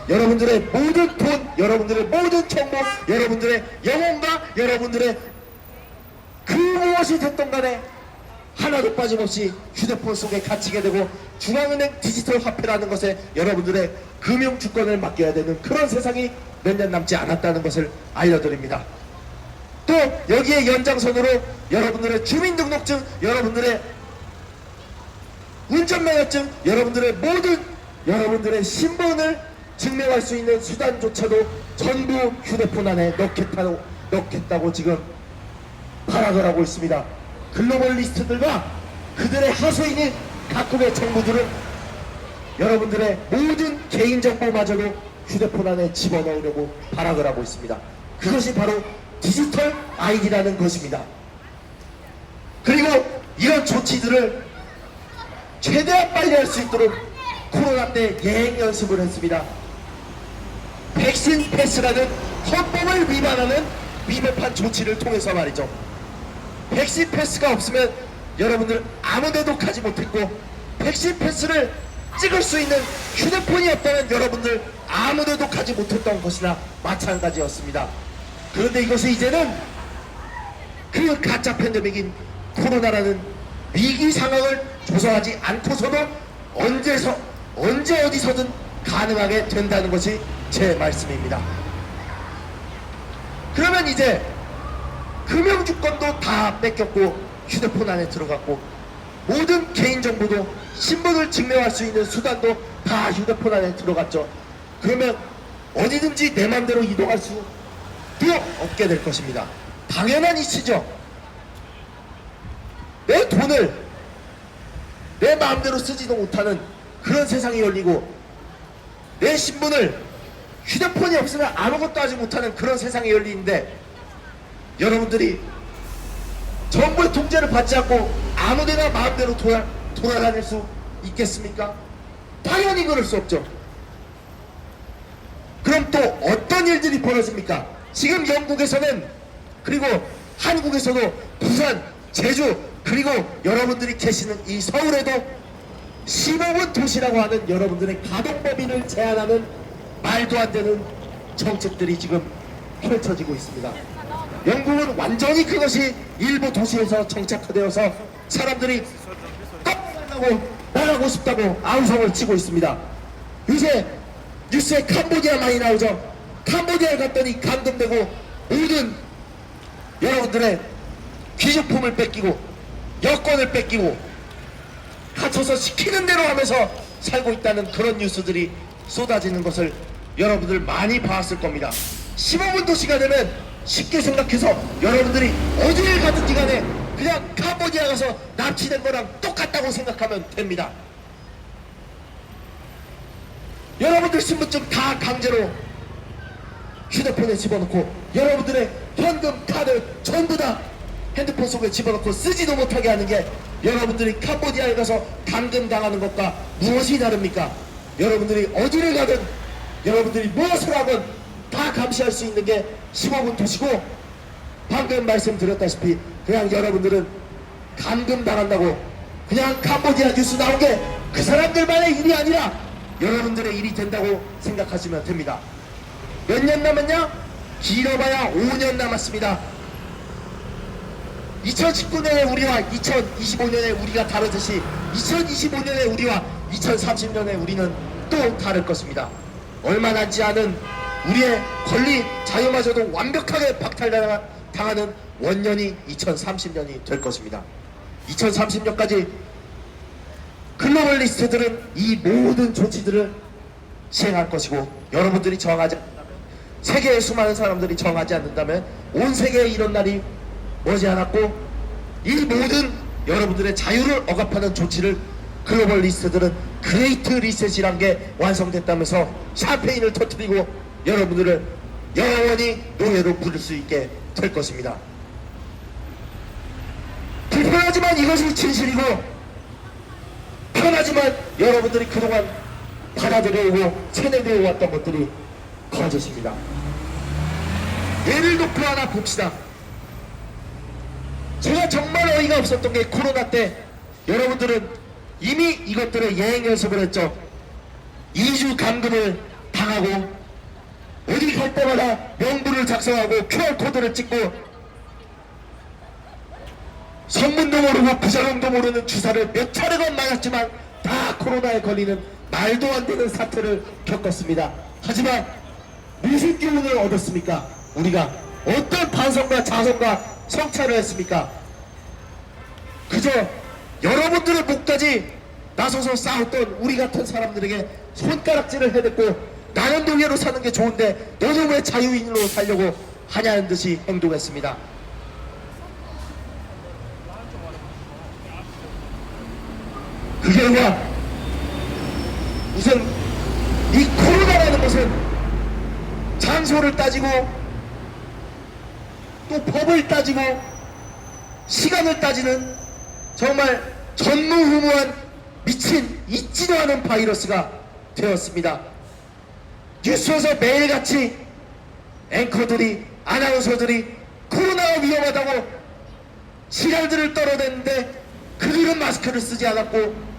여러분들의 모든 돈, 여러분들의 모든 정보, 여러분들의 영혼과 여러분들의 그 무엇이 됐던 간에 하나도 빠짐없이 휴대폰 속에 갇히게 되고 중앙은행 디지털 화폐라는 것에 여러분들의 금융 주권을 맡겨야 되는 그런 세상이 몇 년 남지 않았다는 것을 알려드립니다. 또 여기에 연장선으로 여러분들의 주민등록증, 여러분들의 운전면허증, 여러분들의 모든 여러분들의 신분을 증명할 수 있는 수단조차도 전부 휴대폰 안에 넣겠다고 지금 발악을 하고 있습니다. 글로벌리스트들과 그들의 하소인인 각국의 정부들은 여러분들의 모든 개인정보마저도 휴대폰 안에 집어넣으려고 발악을 하고 있습니다. 그것이 바로 디지털 아이디라는 것입니다. 그리고 이런 조치들을 최대한 빨리 할 수 있도록 코로나 때 예행 연습을 했습니다. 백신 패스라는 헌법을 위반하는 위법한 조치를 통해서 말이죠. 백신 패스가 없으면 여러분들 아무데도 가지 못했고 백신 패스를 찍을 수 있는 휴대폰이 없다면 여러분들 아무데도 가지 못했던 것이나 마찬가지였습니다. 그런데 이것이 이제는 그 가짜 팬데믹인 코로나라는 위기 상황을 조성하지 않고서도 언제 어디서든 가능하게 된다는 것이 제 말씀입니다. 그러면 이제 금융주권도 다 뺏겼고 휴대폰 안에 들어갔고 모든 개인정보도 신분을 증명할 수 있는 수단도 다 휴대폰 안에 들어갔죠. 그러면 어디든지 내 맘대로 이동할 수도 없게 될 것입니다. 당연한 이치죠. 내 돈을 내 마음대로 쓰지도 못하는 그런 세상이 열리고 내 신분을 휴대폰이 없으면 아무것도 하지 못하는 그런 세상이 열리는데 여러분들이 정부의 통제를 받지 않고 아무데나 마음대로 돌아다닐 수 있겠습니까? 당연히 그럴 수 없죠. 그럼 또 어떤 일들이 벌어집니까? 지금 영국에서는 그리고 한국에서도 부산, 제주 그리고 여러분들이 계시는 이 서울에도 15분 도시라고 하는 여러분들의 가동범위를 제한하는 말도 안 되는 정책들이 지금 펼쳐지고 있습니다. 영국은 완전히 그것이 일부 도시에서 정착되어서 사람들이 나가고 싶다고 아우성을 치고 있습니다. 요새 뉴스에 캄보디아 많이 나오죠. 캄보디아에 갔더니 감동되고 모든 여러분들의 귀중품을 뺏기고 여권을 뺏기고 갇혀서 시키는 대로 하면서 살고 있다는 그런 뉴스들이 쏟아지는 것을 여러분들 많이 봤을 겁니다. 15분 도시가 되면 쉽게 생각해서 여러분들이 어디를 가든지 간에 그냥 캄보디아 가서 납치된 거랑 똑같다고 생각하면 됩니다. 여러분들 신분증 다 강제로 휴대폰에 집어넣고 여러분들의 현금, 카드 전부 다 핸드폰 속에 집어넣고 쓰지도 못하게 하는 게 여러분들이 캄보디아에 가서 감금당하는 것과 무엇이 다릅니까? 여러분들이 어디를 가든 여러분들이 무엇을 하든 다 감시할 수 있는 게 15분 도시고 방금 말씀드렸다시피 그냥 여러분들은 감금당한다고 그냥 캄보디아 뉴스 나온 게 그 사람들만의 일이 아니라 여러분들의 일이 된다고 생각하시면 됩니다. 몇 년 남았냐? 길어봐야 5년 남았습니다. 2019년의 우리와 2025년의 우리가 다르듯이 2025년의 우리와 2030년의 우리는 또 다를 것입니다. 얼마 남지 않은 우리의 권리 자유마저도 완벽하게 박탈당하는 원년이 2030년이 될 것입니다. 2030년까지 글로벌리스트들은 이 모든 조치들을 시행할 것이고, 여러분들이 정하지 않는다면, 세계의 수많은 사람들이 정하지 않는다면 온 세계에 이런 날이 머지않았고, 이 모든 여러분들의 자유를 억압하는 조치를 글로벌리스트들은 그레이트 리셋이란 게 완성됐다면서 샴페인을 터뜨리고 여러분들을 영원히 노예로 부를 수 있게 될 것입니다. 불편하지만 이것이 진실이고, 편하지만 여러분들이 그동안 받아들여오고 체내되어 왔던 것들이 거짓입니다. 예를 놓고 하나 봅시다. 제가 정말 어이가 없었던 게, 코로나 때 여러분들은 이미 이것들을 예행 연습을 했죠. 2주 감금을 당하고 어디 갈 때마다 명부를 작성하고 QR코드를 찍고 성분도 모르고 부작용도 모르는 주사를 몇 차례건 맞았지만 다 코로나에 걸리는 말도 안 되는 사태를 겪었습니다. 하지만 무슨 교훈을 얻었습니까? 우리가 어떤 반성과 자성과 성찰을 했습니까? 그저 여러분들의 목까지 나서서 싸웠던 우리 같은 사람들에게 손가락질을 해댔고, 나는 노예로 사는 게 좋은데 너는 왜 자유인으로 살려고 하냐는 듯이 행동했습니다. 그 결과 우선 이 코로나라는 것은 장소를 따지고 또 법을 따지고 시간을 따지는 정말 전무후무한 미친 있지도 않은 바이러스가 되었습니다. 뉴스에서 매일같이 앵커들이, 아나운서들이 코로나가 위험하다고 시랄들을 떨어댔는데 그들은 마스크를 쓰지 않았고,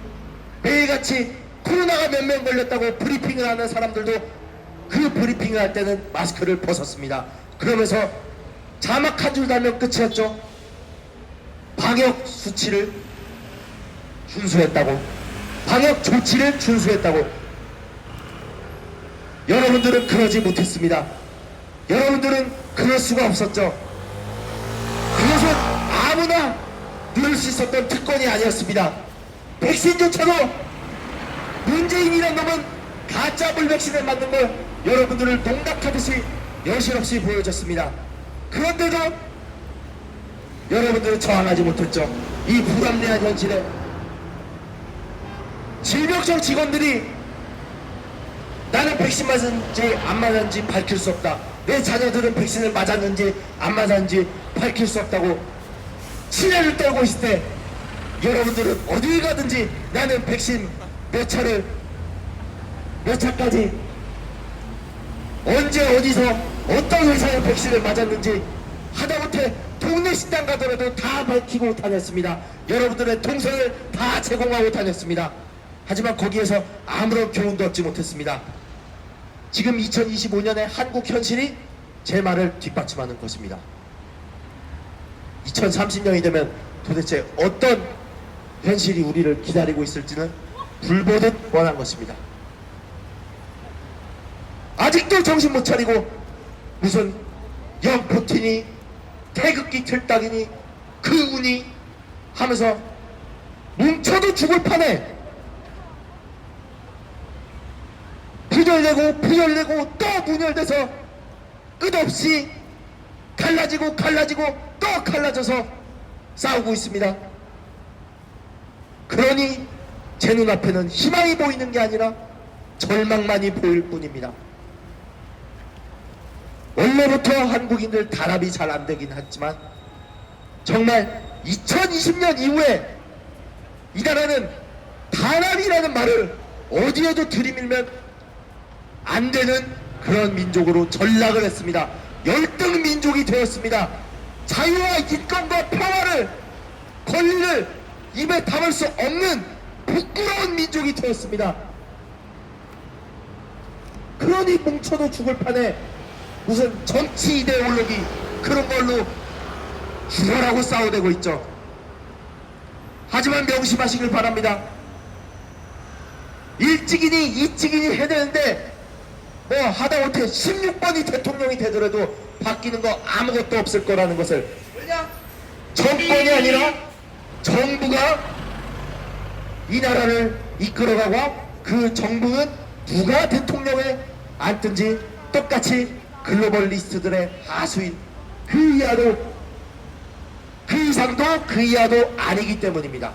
매일같이 코로나가 몇 명 걸렸다고 브리핑을 하는 사람들도 그 브리핑을 할 때는 마스크를 벗었습니다. 그러면서 자막 한 줄 달면 끝이었죠. 방역 수치를 준수했다고, 방역 조치를 준수했다고. 여러분들은 그러지 못했습니다. 여러분들은 그럴 수가 없었죠. 그것은 아무나 누릴 수 있었던 특권이 아니었습니다. 백신조차도 문재인이란 놈은 가짜 물백신을 만든 걸 여러분들을 농락하듯이 여실없이 보여줬습니다. 그런데도 여러분들은 저항하지 못했죠. 이 불합리한 현실에 질병청 직원들이 나는 백신 맞았는지 안 맞았는지 밝힐 수 없다, 내 자녀들은 백신을 맞았는지 안 맞았는지 밝힐 수 없다고 치레를 떨고 있을 때, 여러분들은 어딜 가든지 나는 백신 몇 차를 몇 차까지 언제 어디서 어떤 회사의 백신을 맞았는지 하다못해 동네 식당 가더라도 다 밝히고 다녔습니다. 여러분들의 동선을 다 제공하고 다녔습니다. 하지만 거기에서 아무런 교훈도 얻지 못했습니다. 지금 2025년의 한국 현실이 제 말을 뒷받침하는 것입니다. 2030년이 되면 도대체 어떤 현실이 우리를 기다리고 있을지는 불보듯 뻔한 것입니다. 아직도 정신 못 차리고 무슨 영포틴이 태극기 틀딱이니 그 운이 하면서 뭉쳐도 죽을 판에 분열되고 또 분열돼서 끝없이 갈라지고 또 갈라져서 싸우고 있습니다. 그러니 제 눈앞에는 희망이 보이는 게 아니라 절망만이 보일 뿐입니다. 원래부터 한국인들 단합이 잘 안 되긴 했지만 정말 2020년 이후에 이 나라는 단합이라는 말을 어디에도 들이밀면 안 되는 그런 민족으로 전락을 했습니다. 열등 민족이 되었습니다. 자유와 인권과 평화를, 권리를 입에 담을 수 없는 부끄러운 민족이 되었습니다. 그러니 뭉쳐도 죽을 판에 무슨 정치 이데올로기 그런 걸로 죽어라고 싸워대고 있죠. 하지만 명심하시길 바랍니다. 일찍이니 이찍이니 해야 되는데 뭐 하다못해 16번이 대통령이 되더라도 바뀌는 거 아무것도 없을 거라는 것을 정권이 아니라 정부가 이 나라를 이끌어가고 그 정부는 누가 대통령에 앉든지 똑같이 글로벌리스트들의 하수인 그 이하도 그 이상도 그 이하도 아니기 때문입니다.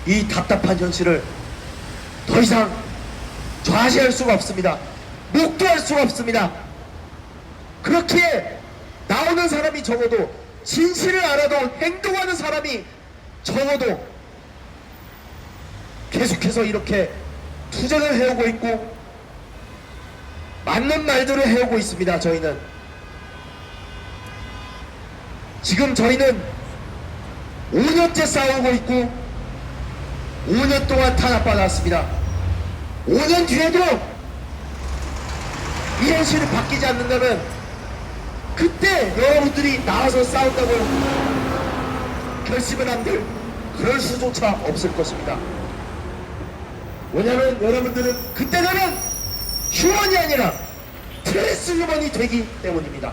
이 답답한 현실을 더 이상 좌시할 수가 없습니다. 목도할 수가 없습니다. 그렇게 나오는 사람이 적어도 진실을 알아도 행동하는 사람이 적어도 계속해서 이렇게 투쟁을 해오고 있고 맞는 말들을 해오고 있습니다. 저희는 지금 저희는 5년째 싸우고 있고 5년 동안 탄압받았습니다. 5년 뒤에도 이 현실이 바뀌지 않는다면 그때 여러분들이 나와서 싸운다고 결심을 한들 그럴 수조차 없을 것입니다. 왜냐하면 여러분들은 그때 되면 휴먼이 아니라 트랜스 휴먼이 되기 때문입니다.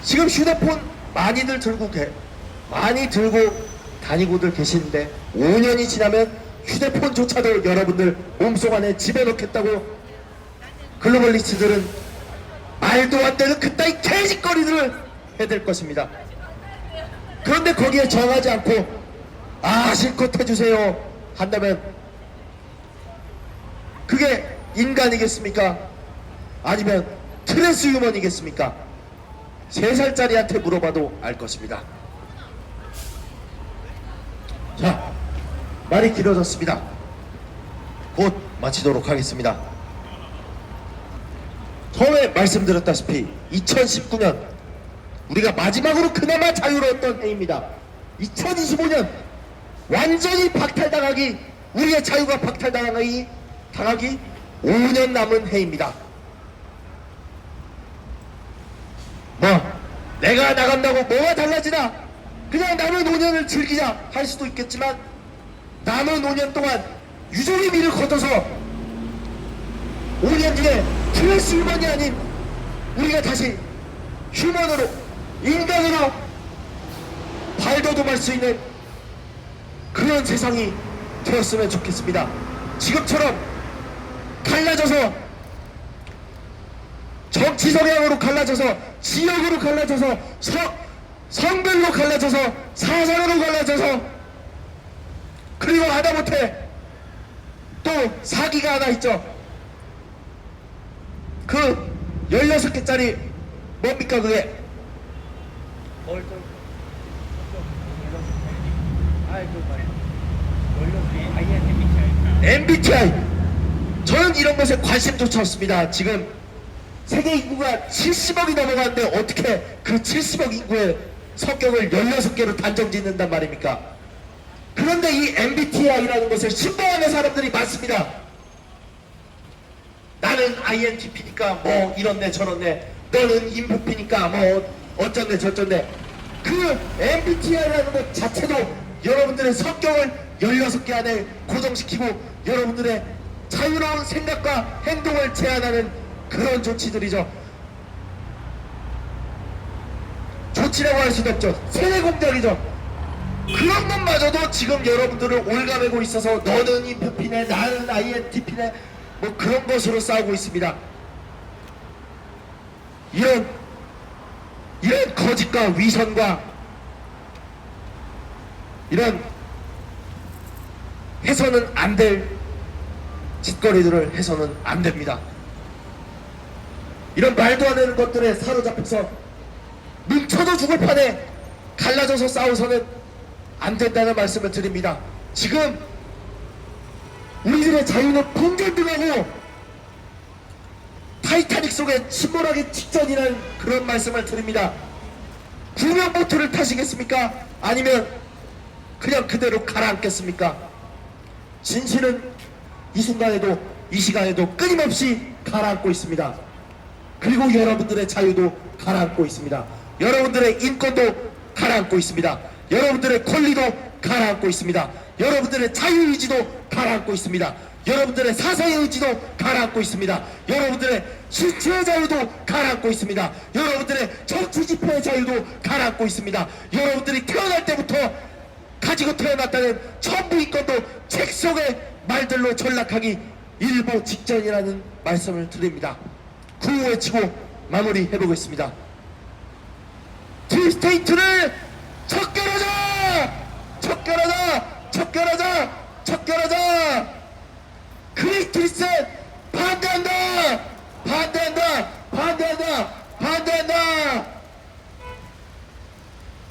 지금 휴대폰 많이 들고 다니고들 계시는데 5년이 지나면 휴대폰조차도 여러분들 몸속 안에 집어넣겠다고 글로벌리스트들은 말도 안 되는 그따위 개짓거리들을 해댈 것입니다. 그런데 거기에 정하지 않고 실컷 해주세요 한다면 그게 인간이겠습니까? 아니면 트랜스 휴먼이겠습니까? 3살짜리한테 물어봐도 알 것입니다. 자, 말이 길어졌습니다. 곧 마치도록 하겠습니다. 처음에 말씀드렸다시피 2019년 우리가 마지막으로 그나마 자유로웠던 해입니다. 2025년 완전히 박탈당하기, 우리의 자유가 박탈당하기 5년 남은 해입니다. 내가 나간다고 뭐가 달라지나, 그냥 남은 5년을 즐기자 할 수도 있겠지만 남은 5년 동안 유종의 미를 거둬서 5년 뒤에 트랜스 휴먼이 아닌 우리가 다시 휴먼으로, 인간으로 발돋움할 수 있는 그런 세상이 되었으면 좋겠습니다. 지금처럼 갈라져서 정치 성향으로 갈라져서, 지역으로 갈라져서, 성별로 갈라져서, 사상으로 갈라져서, 그리고 하다못해 또 사기가 하나 있죠. 그 16개짜리 뭡니까 그게? MBTI. 저는 이런 것에 관심조차 없습니다. 지금 세계 인구가 70억이 넘어가는데 어떻게 그 70억 인구의 성격을 16개로 단정 짓는단 말입니까? 그런데 이 MBTI라는 것을 신봉하는 사람들이 많습니다. 나는 INTP니까 뭐 이런데 저런데, 너는 인프피니까 뭐 어쩐데 저쩐데. 그 MBTI라는 것 자체도 여러분들의 성격을 16개 안에 고정시키고 여러분들의 자유로운 생각과 행동을 제한하는 그런 조치들이죠. 조치라고 할 수도 없죠. 세뇌 공작이죠. 그런 것마저도 지금 여러분들을 올가매고 있어서 너는 인프피네, 나는 INTP네, 뭐 그런 것으로 싸우고 있습니다. 이런 거짓과 위선과 이런 해서는 안 될 짓거리들을 해서는 안 됩니다. 이런 말도 안 되는 것들에 사로잡혀서 뭉쳐도 죽을 판에 갈라져서 싸워서는 안 된다는 말씀을 드립니다. 지금 우리들의 자유는 풍전등하고 타이타닉 속에 침몰하기 직전이라는 그런 말씀을 드립니다. 구명보트를 타시겠습니까? 아니면 그냥 그대로 가라앉겠습니까? 진실은 이 순간에도 이 시간에도 끊임없이 가라앉고 있습니다. 그리고 여러분들의 자유도 가라앉고 있습니다. 여러분들의 인권도 가라앉고 있습니다. 여러분들의 권리도 가라앉고 있습니다. 여러분들의 자유의지도 가라앉고 있습니다. 여러분들의 사상의 의지도 가라앉고 있습니다. 여러분들의 실체의 자유도 가라앉고 있습니다. 여러분들의 정치 집회의 자유도 가라앉고 있습니다. 여러분들이 태어날 때부터 가지고 태어났다는 전부 인권도 책 속의 말들로 전락하기 일보 직전이라는 말씀을 드립니다. 구호 외치고 마무리해보겠습니다. 딜스테이트를 척결하자! 척결하자! 척결하자! 척결하자! 그레이트리스 반대한다! 반대한다! 반대한다! 반대한다!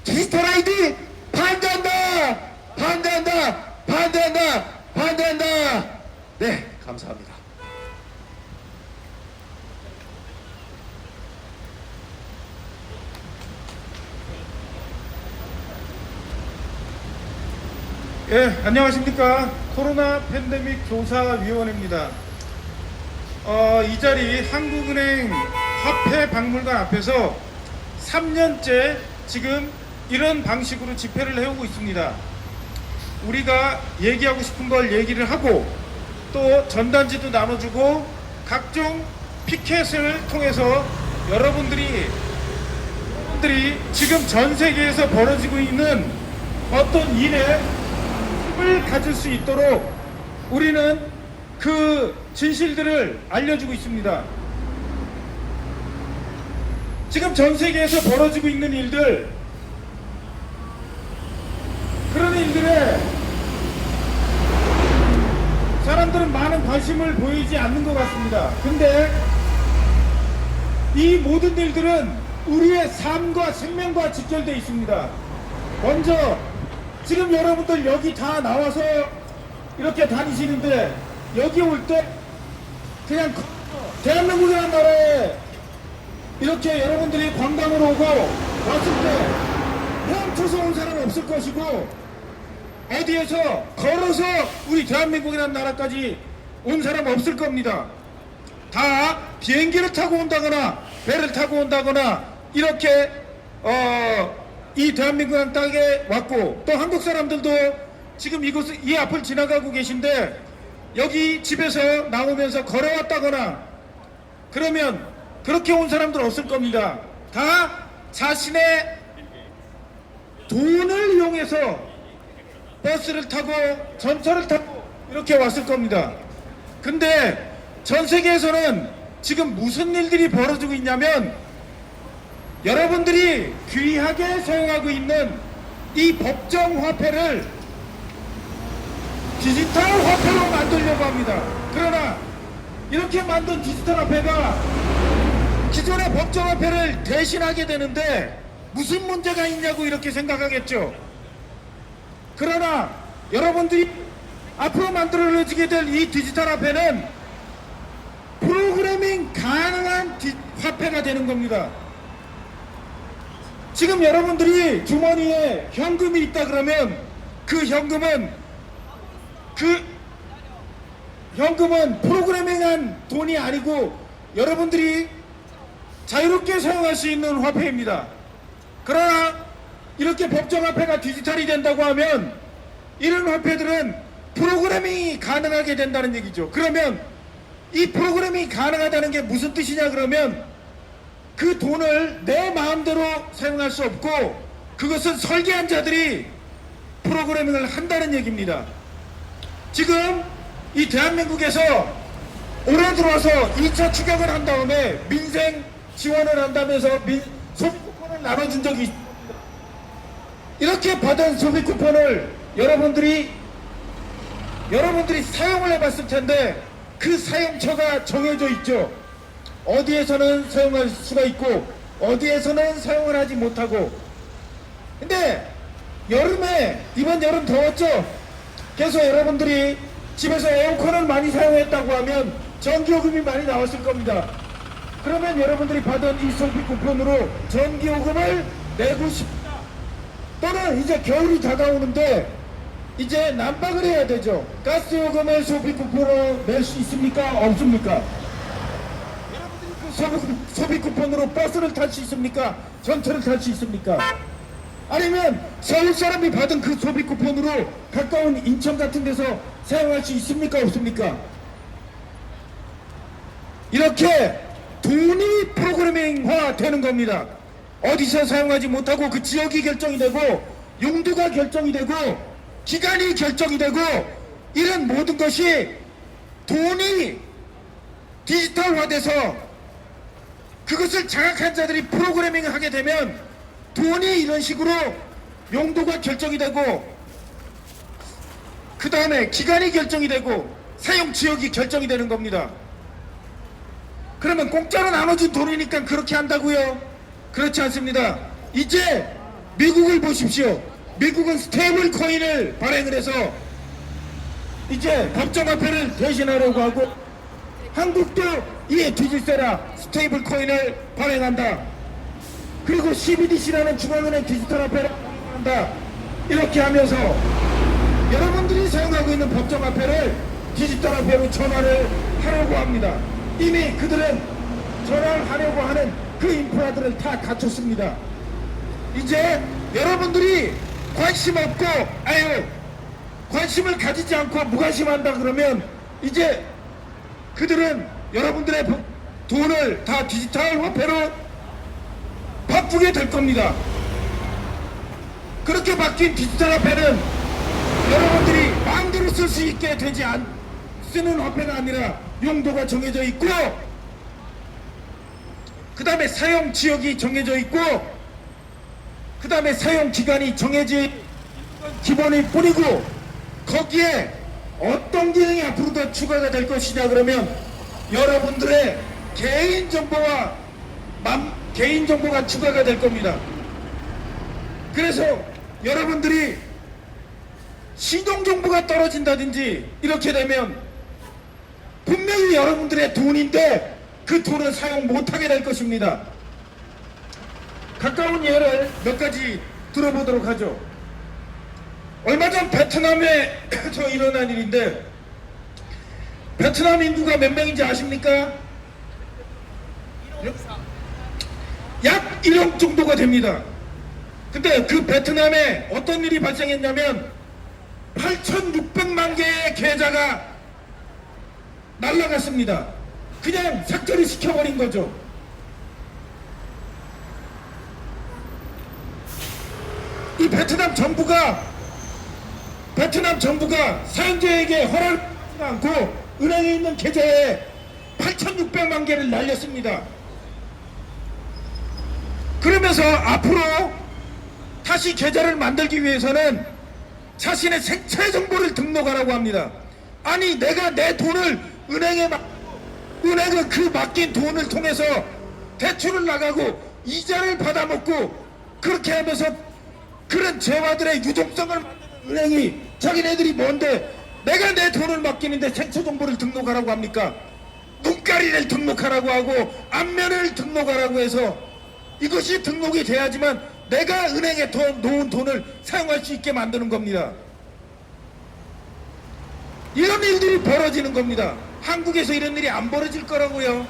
디지털 아이디 반대한다! 반대한다! 반대한다! 반대한다! 네, 감사합니다. 예, 안녕하십니까. 코로나 팬데믹 조사위원회입니다. 이 자리 한국은행 화폐박물관 앞에서 3년째 지금 이런 방식으로 집회를 해오고 있습니다. 우리가 얘기하고 싶은 걸 얘기를 하고 또 전단지도 나눠주고 각종 피켓을 통해서 여러분들이 지금 전 세계에서 벌어지고 있는 어떤 일에 힘을 가질 수 있도록 우리는 그 진실들을 알려주고 있습니다. 지금 전 세계에서 벌어지고 있는 일들, 그런 일들에 사람들은 많은 관심을 보이지 않는 것 같습니다. 근데 이 모든 일들은 우리의 삶과 생명과 직결되어 있습니다. 먼저 지금 여러분들 여기 다 나와서 이렇게 다니시는데 여기 올 때 그냥 대한민국이라는 나라에 이렇게 여러분들이 관광으로 오고 왔을 때 헤엄쳐서 온 사람은 없을 것이고 어디에서 걸어서 우리 대한민국이라는 나라까지 온 사람 없을 겁니다. 다 비행기를 타고 온다거나 배를 타고 온다거나 이렇게 이 대한민국 땅에 왔고 또 한국 사람들도 지금 이 앞을 지나가고 계신데 여기 집에서 나오면서 걸어왔다거나 그러면 그렇게 온 사람들 없을 겁니다. 다 자신의 돈을 이용해서 버스를 타고 전철을 타고 이렇게 왔을 겁니다. 근데 전 세계에서는 지금 무슨 일들이 벌어지고 있냐면 여러분들이 귀하게 사용하고 있는 이 법정 화폐를 디지털 화폐로 만들려고 합니다. 그러나 이렇게 만든 디지털 화폐가 기존의 법정 화폐를 대신하게 되는데 무슨 문제가 있냐고 이렇게 생각하겠죠. 그러나 여러분들이 앞으로 만들어지게 될 이 디지털 화폐는 프로그래밍 가능한 화폐가 되는 겁니다. 지금 여러분들이 주머니에 현금이 있다 그러면 그 현금은 프로그래밍한 돈이 아니고 여러분들이 자유롭게 사용할 수 있는 화폐입니다. 그러나 이렇게 법정화폐가 디지털이 된다고 하면 이런 화폐들은 프로그래밍이 가능하게 된다는 얘기죠. 그러면 이 프로그래밍이 가능하다는 게 무슨 뜻이냐 그러면 그 돈을 내 마음대로 사용할 수 없고 그것은 설계한 자들이 프로그래밍을 한다는 얘기입니다. 지금 이 대한민국에서 올해 들어와서 2차 추경을 한 다음에 민생 지원을 한다면서 소비 쿠폰을 나눠준 적이 있습니다. 이렇게 받은 소비 쿠폰을 여러분들이 사용을 해봤을 텐데 그 사용처가 정해져 있죠. 어디에서는 사용할 수가 있고 어디에서는 사용을 하지 못하고. 근데 이번 여름 더웠죠. 그래서 여러분들이 집에서 에어컨을 많이 사용했다고 하면 전기요금이 많이 나왔을 겁니다. 그러면 여러분들이 받은 이 소비 쿠폰으로 전기요금을 내고 싶다. 또는 이제 겨울이 다가오는데 이제 난방을 해야 되죠. 가스요금을 소비 쿠폰으로 낼 수 있습니까? 없습니까? 여러분들이 그 소비 쿠폰으로 버스를 탈 수 있습니까? 전철을 탈 수 있습니까? 아니면 서울 사람이 받은 그 소비 쿠폰으로 가까운 인천 같은 데서 사용할 수 있습니까? 없습니까? 이렇게 돈이 프로그래밍화 되는 겁니다. 어디서 사용하지 못하고 그 지역이 결정이 되고 용도가 결정이 되고 기간이 결정이 되고 이런 모든 것이 돈이 디지털화돼서 그것을 장악한 자들이 프로그래밍을 하게 되면 돈이 이런 식으로 용도가 결정이 되고 그 다음에 기간이 결정이 되고 사용 지역이 결정이 되는 겁니다. 그러면 공짜로 나눠준 돈이니까 그렇게 한다고요? 그렇지 않습니다. 이제 미국을 보십시오. 미국은 스테이블 코인을 발행을 해서 이제 법정화폐를 대신하려고 하고 한국도 이에 뒤질세라 스테이블 코인을 발행한다. 그리고 CBDC라는 중앙은행 디지털 화폐를 발행한다. 이렇게 하면서 여러분들이 사용하고 있는 법정화폐를 디지털 화폐로 전환을 하려고 합니다. 이미 그들은 전환을 하려고 하는 그 인프라들을 다 갖췄습니다. 이제 여러분들이 관심 없고 관심을 가지지 않고 무관심한다 그러면 이제 그들은 여러분들의 돈을 다 디지털 화폐로 바꾸게 될 겁니다. 그렇게 바뀐 디지털 화폐는 여러분들이 마음대로 쓸 수 있게 되지 쓰는 화폐가 아니라 용도가 정해져 있고 그 다음에 사용 지역이 정해져 있고 그 다음에 사용 기간이 정해진 기본일 뿐이고 거기에 어떤 기능이 앞으로 더 추가가 될 것이냐 그러면 여러분들의 개인정보가 추가가 될 겁니다. 그래서 여러분들이 신용정보가 떨어진다든지 이렇게 되면 분명히 여러분들의 돈인데 그 돈을 사용 못하게 될 것입니다. 가까운 예를 몇 가지 들어보도록 하죠. 얼마 전 베트남에 일어난 일인데 베트남 인구가 몇 명인지 아십니까? 약 1억 정도가 됩니다. 근데 그 베트남에 어떤 일이 발생했냐면 8,600만 개의 계좌가 날라갔습니다. 그냥 삭제를 시켜버린 거죠. 이 베트남 정부가 사용자에게 허락을 하지 않고 은행에 있는 계좌에 8,600만 개를 날렸습니다. 그러면서 앞으로 다시 계좌를 만들기 위해서는 자신의 생체 정보를 등록하라고 합니다. 아니 내가 내 돈을 은행은 그 맡긴 돈을 통해서 대출을 나가고 이자를 받아먹고 그렇게 하면서 그런 재화들의 유동성을 만드는 은행이 자기네들이 뭔데 내가 내 돈을 맡기는데 생체 정보를 등록하라고 합니까? 눈가리를 등록하라고 하고 앞면을 등록하라고 해서 이것이 등록이 돼야지만 내가 은행에 놓은 돈을 사용할 수 있게 만드는 겁니다. 이런 일들이 벌어지는 겁니다. 한국에서 이런 일이 안 벌어질 거라고요.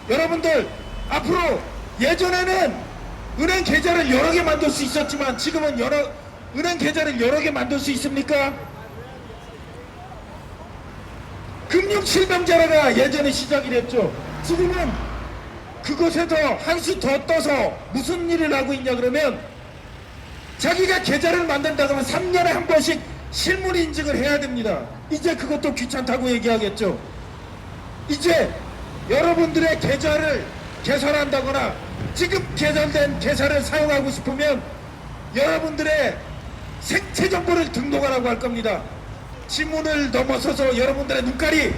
여러분들 앞으로 예전에는 은행 계좌를 여러 개 만들 수 있었지만 지금은 은행 계좌를 여러 개 만들 수 있습니까? 금융실명제라가 예전에 시작이 됐죠. 지금은 그것에서 한 수 더 떠서 무슨 일을 하고 있냐 그러면 자기가 계좌를 만든다 그러면 3년에 한 번씩 실물 인증을 해야 됩니다. 이제 그것도 귀찮다고 얘기하겠죠. 이제 여러분들의 계좌를 개설한다거나 지금 개설된 계좌를 사용하고 싶으면 여러분들의 생체 정보를 등록하라고 할 겁니다. 지문을 넘어서서 여러분들의 눈가리,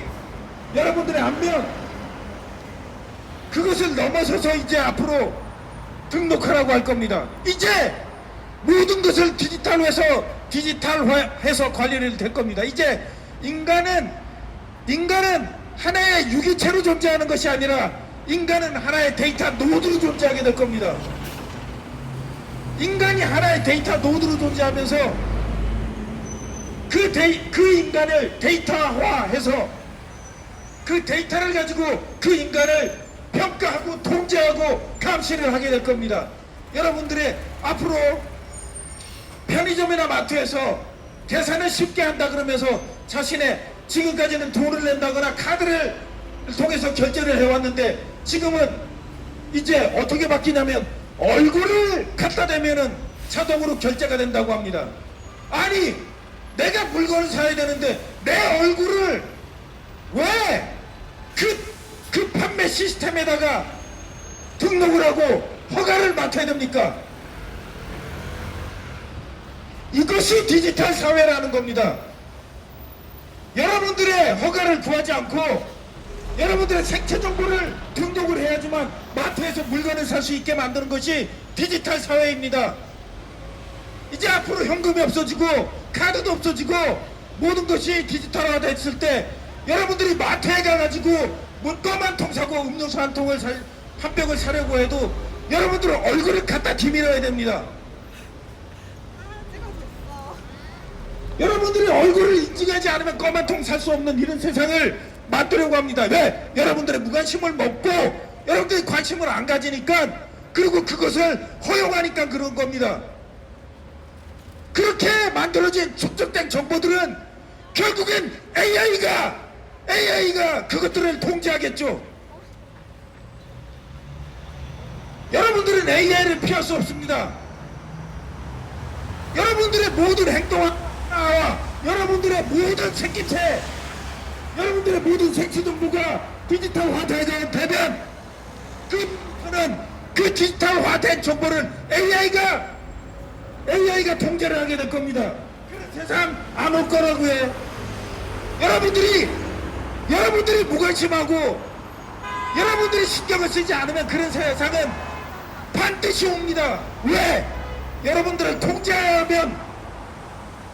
여러분들의 안면 그것을 넘어서서 이제 앞으로 등록하라고 할 겁니다. 이제 모든 것을 디지털화해서 관리를 될 겁니다. 이제 인간은 하나의 유기체로 존재하는 것이 아니라 인간은 하나의 데이터 노드로 존재하게 될 겁니다. 인간이 하나의 데이터 노드로 존재하면서 그 인간을 데이터화해서 그 데이터를 가지고 그 인간을 평가하고 통제하고 감시를 하게 될 겁니다. 여러분들의 앞으로 편의점이나 마트에서 계산을 쉽게 한다 그러면서 자신의 지금까지는 돈을 낸다거나 카드를 통해서 결제를 해왔는데 지금은 이제 어떻게 바뀌냐면 얼굴을 갖다 대면은 자동으로 결제가 된다고 합니다. 아니 내가 물건을 사야 되는데 내 얼굴을 왜 그 판매 시스템에다가 등록을 하고 허가를 맡아야 됩니까? 이것이 디지털 사회라는 겁니다. 여러분들의 허가를 구하지 않고 여러분들의 생체 정보를 등록을 해야지만 마트에서 물건을 살 수 있게 만드는 것이 디지털 사회입니다. 이제 앞으로 현금이 없어지고 카드도 없어지고 모든 것이 디지털화 됐을 때 여러분들이 마트에 가가지고 문과만 통 사고 음료수 한 통을 한 병을 사려고 해도 여러분들은 얼굴을 갖다 디밀어야 됩니다. 여러분들이 얼굴을 인증하지 않으면 검은 통 살 수 없는 이런 세상을 만들려고 합니다. 왜? 여러분들의 무관심을 먹고 여러분들이 관심을 안 가지니까 그리고 그것을 허용하니까 그런 겁니다. 그렇게 만들어진 축적된 정보들은 결국엔 AI가 그것들을 통제하겠죠. 여러분들은 AI를 피할 수 없습니다. 여러분들의 모든 행동과 여러분들의 모든 생기체, 여러분들의 모든 생체 정보가 디지털화되면 그 디지털화된 정보를 AI가 통제를 하게 될 겁니다. 그런 세상 안 올 거라고요. 여러분들이 무관심하고 여러분들이 신경을 쓰지 않으면 그런 세상은 반드시 옵니다. 왜? 여러분들을 통제하면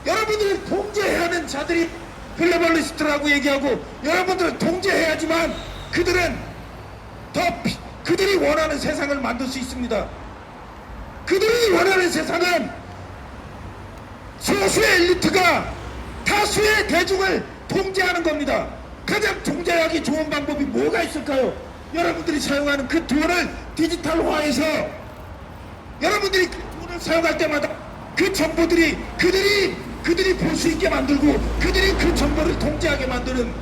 여러분들을 통제해야 하는 자들이 글로벌리스트라고 얘기하고 여러분들을 통제해야지만 그들이 원하는 세상을 만들 수 있습니다. 그들이 원하는 세상은 소수의 엘리트가 다수의 대중을 통제하는 겁니다. 가장 통제하기 좋은 방법이 뭐가 있을까요? 여러분들이 사용하는 그 돈을 디지털화해서 여러분들이 그 돈을 사용할 때마다 그 정보들이 그들이 볼 수 있게 만들고 그들이 그 정보를 통제하게 만드는,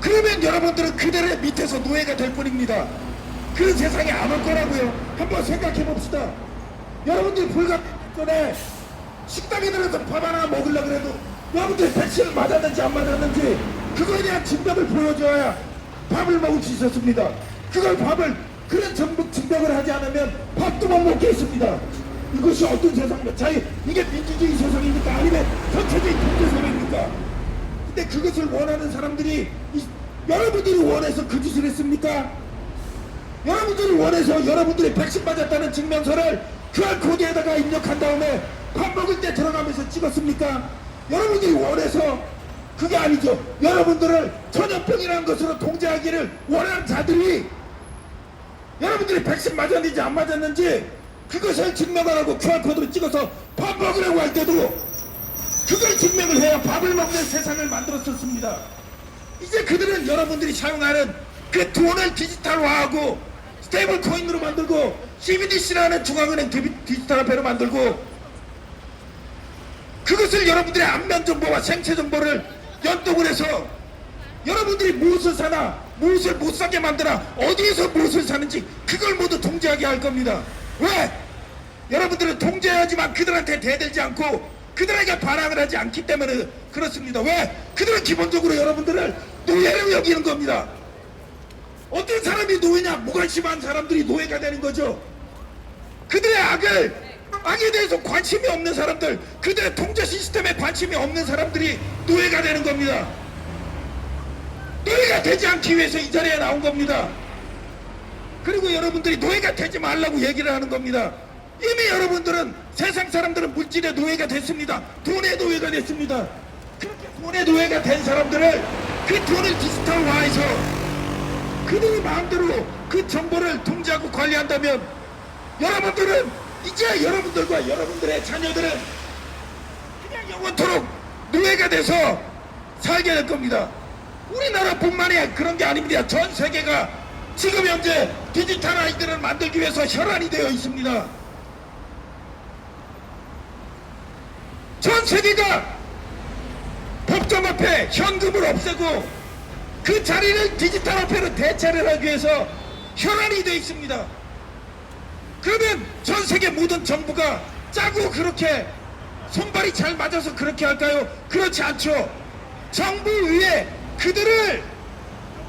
그러면 여러분들은 그들의 밑에서 노예가 될 뿐입니다. 그런 세상이 안 올 거라고요. 한번 생각해 봅시다. 여러분들이 불과 전에 식당에 들어서 밥 하나 먹으려고 해도 여러분들이 백신을 맞았는지 안 맞았는지 그거에 대한 증명을 보여줘야 밥을 먹을 수 있었습니다. 그런 증명을 하지 않으면 밥도 못 먹게 했습니다. 이것이 어떤 세상입니까? 이게 민주주의 세상입니까? 아니면 전체적인 통제 세상입니까? 근데 그것을 원하는 사람들이 여러분들이 원해서 그 짓을 했습니까? 여러분들이 원해서 여러분들이 백신 맞았다는 증명서를 QR코드에다가 입력한 다음에 밥 먹을 때 들어가면서 찍었습니까? 여러분들이 원해서 그게 아니죠. 여러분들을 전염병이라는 것으로 통제하기를 원하는 자들이 여러분들이 백신 맞았는지 안 맞았는지 그것을 증명하라고 QR코드를 찍어서 밥 먹으려고 할 때도 그걸 증명을 해야 밥을 먹는 세상을 만들었었습니다. 이제 그들은 여러분들이 사용하는 그 돈을 디지털화하고 스테이블 코인으로 만들고 CBDC라는 중앙은행 디지털화폐로 만들고 그것을 여러분들의 안면 정보와 생체 정보를 연동을 해서 여러분들이 무엇을 사나 무엇을 못 사게 만드나 어디에서 무엇을 사는지 그걸 모두 통제하게 할 겁니다. 왜? 여러분들은 통제하지만 그들한테 대들지 않고 그들에게 반항을 하지 않기 때문에 그렇습니다. 왜? 그들은 기본적으로 여러분들을 노예로 여기는 겁니다. 어떤 사람이 노예냐? 무관심한 사람들이 노예가 되는 거죠. 그들의 악에 대해서 관심이 없는 사람들, 그들의 통제 시스템에 관심이 없는 사람들이 노예가 되는 겁니다. 노예가 되지 않기 위해서 이 자리에 나온 겁니다. 그리고 여러분들이 노예가 되지 말라고 얘기를 하는 겁니다. 이미 여러분들은 세상 사람들은 물질의 노예가 됐습니다. 돈의 노예가 됐습니다. 그렇게 돈의 노예가 된 사람들을 그 돈을 디지털화해서 그들이 마음대로 그 정보를 통제하고 관리한다면 여러분들은 이제 여러분들과 여러분들의 자녀들은 그냥 영원토록 노예가 돼서 살게 될 겁니다. 우리나라뿐만이 그런 게 아닙니다. 전 세계가 지금 현재 디지털 아이들을 만들기 위해서 혈안이 되어 있습니다. 전 세계가 법정 앞에 현금을 없애고 그 자리를 디지털 화폐로 대체를 하기 위해서 혈안이 되어 있습니다. 그러면 전 세계 모든 정부가 짜고 그렇게 손발이 잘 맞아서 그렇게 할까요? 그렇지 않죠. 정부 위에 그들을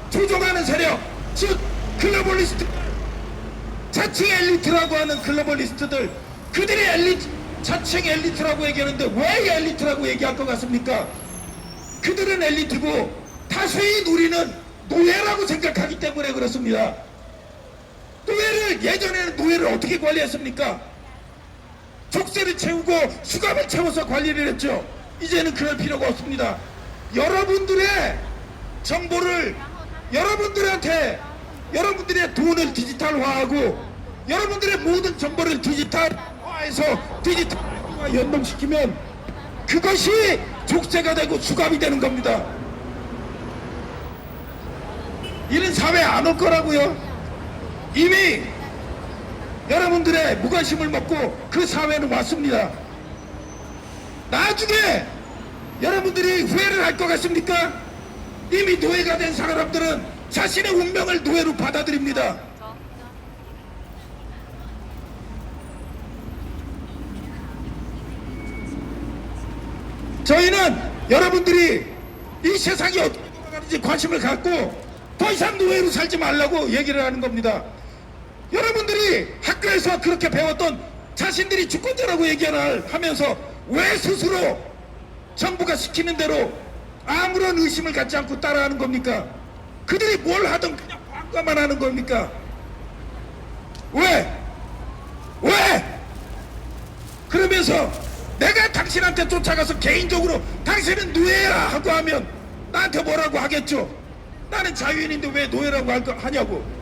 조종하는 세력, 즉 글로벌리스트, 자칭 엘리트라고 하는 글로벌리스트들, 그들이 자칭 엘리트라고 얘기하는데 왜 엘리트라고 얘기할 것 같습니까? 그들은 엘리트고 다수의 우리는 노예라고 생각하기 때문에 그렇습니다. 예전에는 노예를 어떻게 관리했습니까? 족쇄를 채우고 수갑을 채워서 관리를 했죠. 이제는 그럴 필요가 없습니다. 여러분들의 정보를, 여러분들의 돈을 디지털화하고 여러분들의 모든 정보를 디지털화해서 디지털화 연동시키면 그것이 족쇄가 되고 수갑이 되는 겁니다. 이런 사회 안 올 거라고요. 이미 여러분들의 무관심을 먹고 그 사회는 왔습니다. 나중에 여러분들이 후회를 할 것 같습니까? 이미 노예가 된 사람들은 자신의 운명을 노예로 받아들입니다. 저희는 여러분들이 이 세상이 어떻게 돌아가는지 관심을 갖고 더 이상 노예로 살지 말라고 얘기를 하는 겁니다. 여러분들이 학교에서 그렇게 배웠던 자신들이 주권자라고 하면서 왜 스스로 정부가 시키는 대로 아무런 의심을 갖지 않고 따라하는 겁니까? 그들이 뭘 하든 그냥 관과만 하는 겁니까? 왜? 그러면서 내가 당신한테 쫓아가서 개인적으로 당신은 노예야 하고 하면 나한테 뭐라고 하겠죠? 나는 자유인인데 왜 노예라고 하냐고.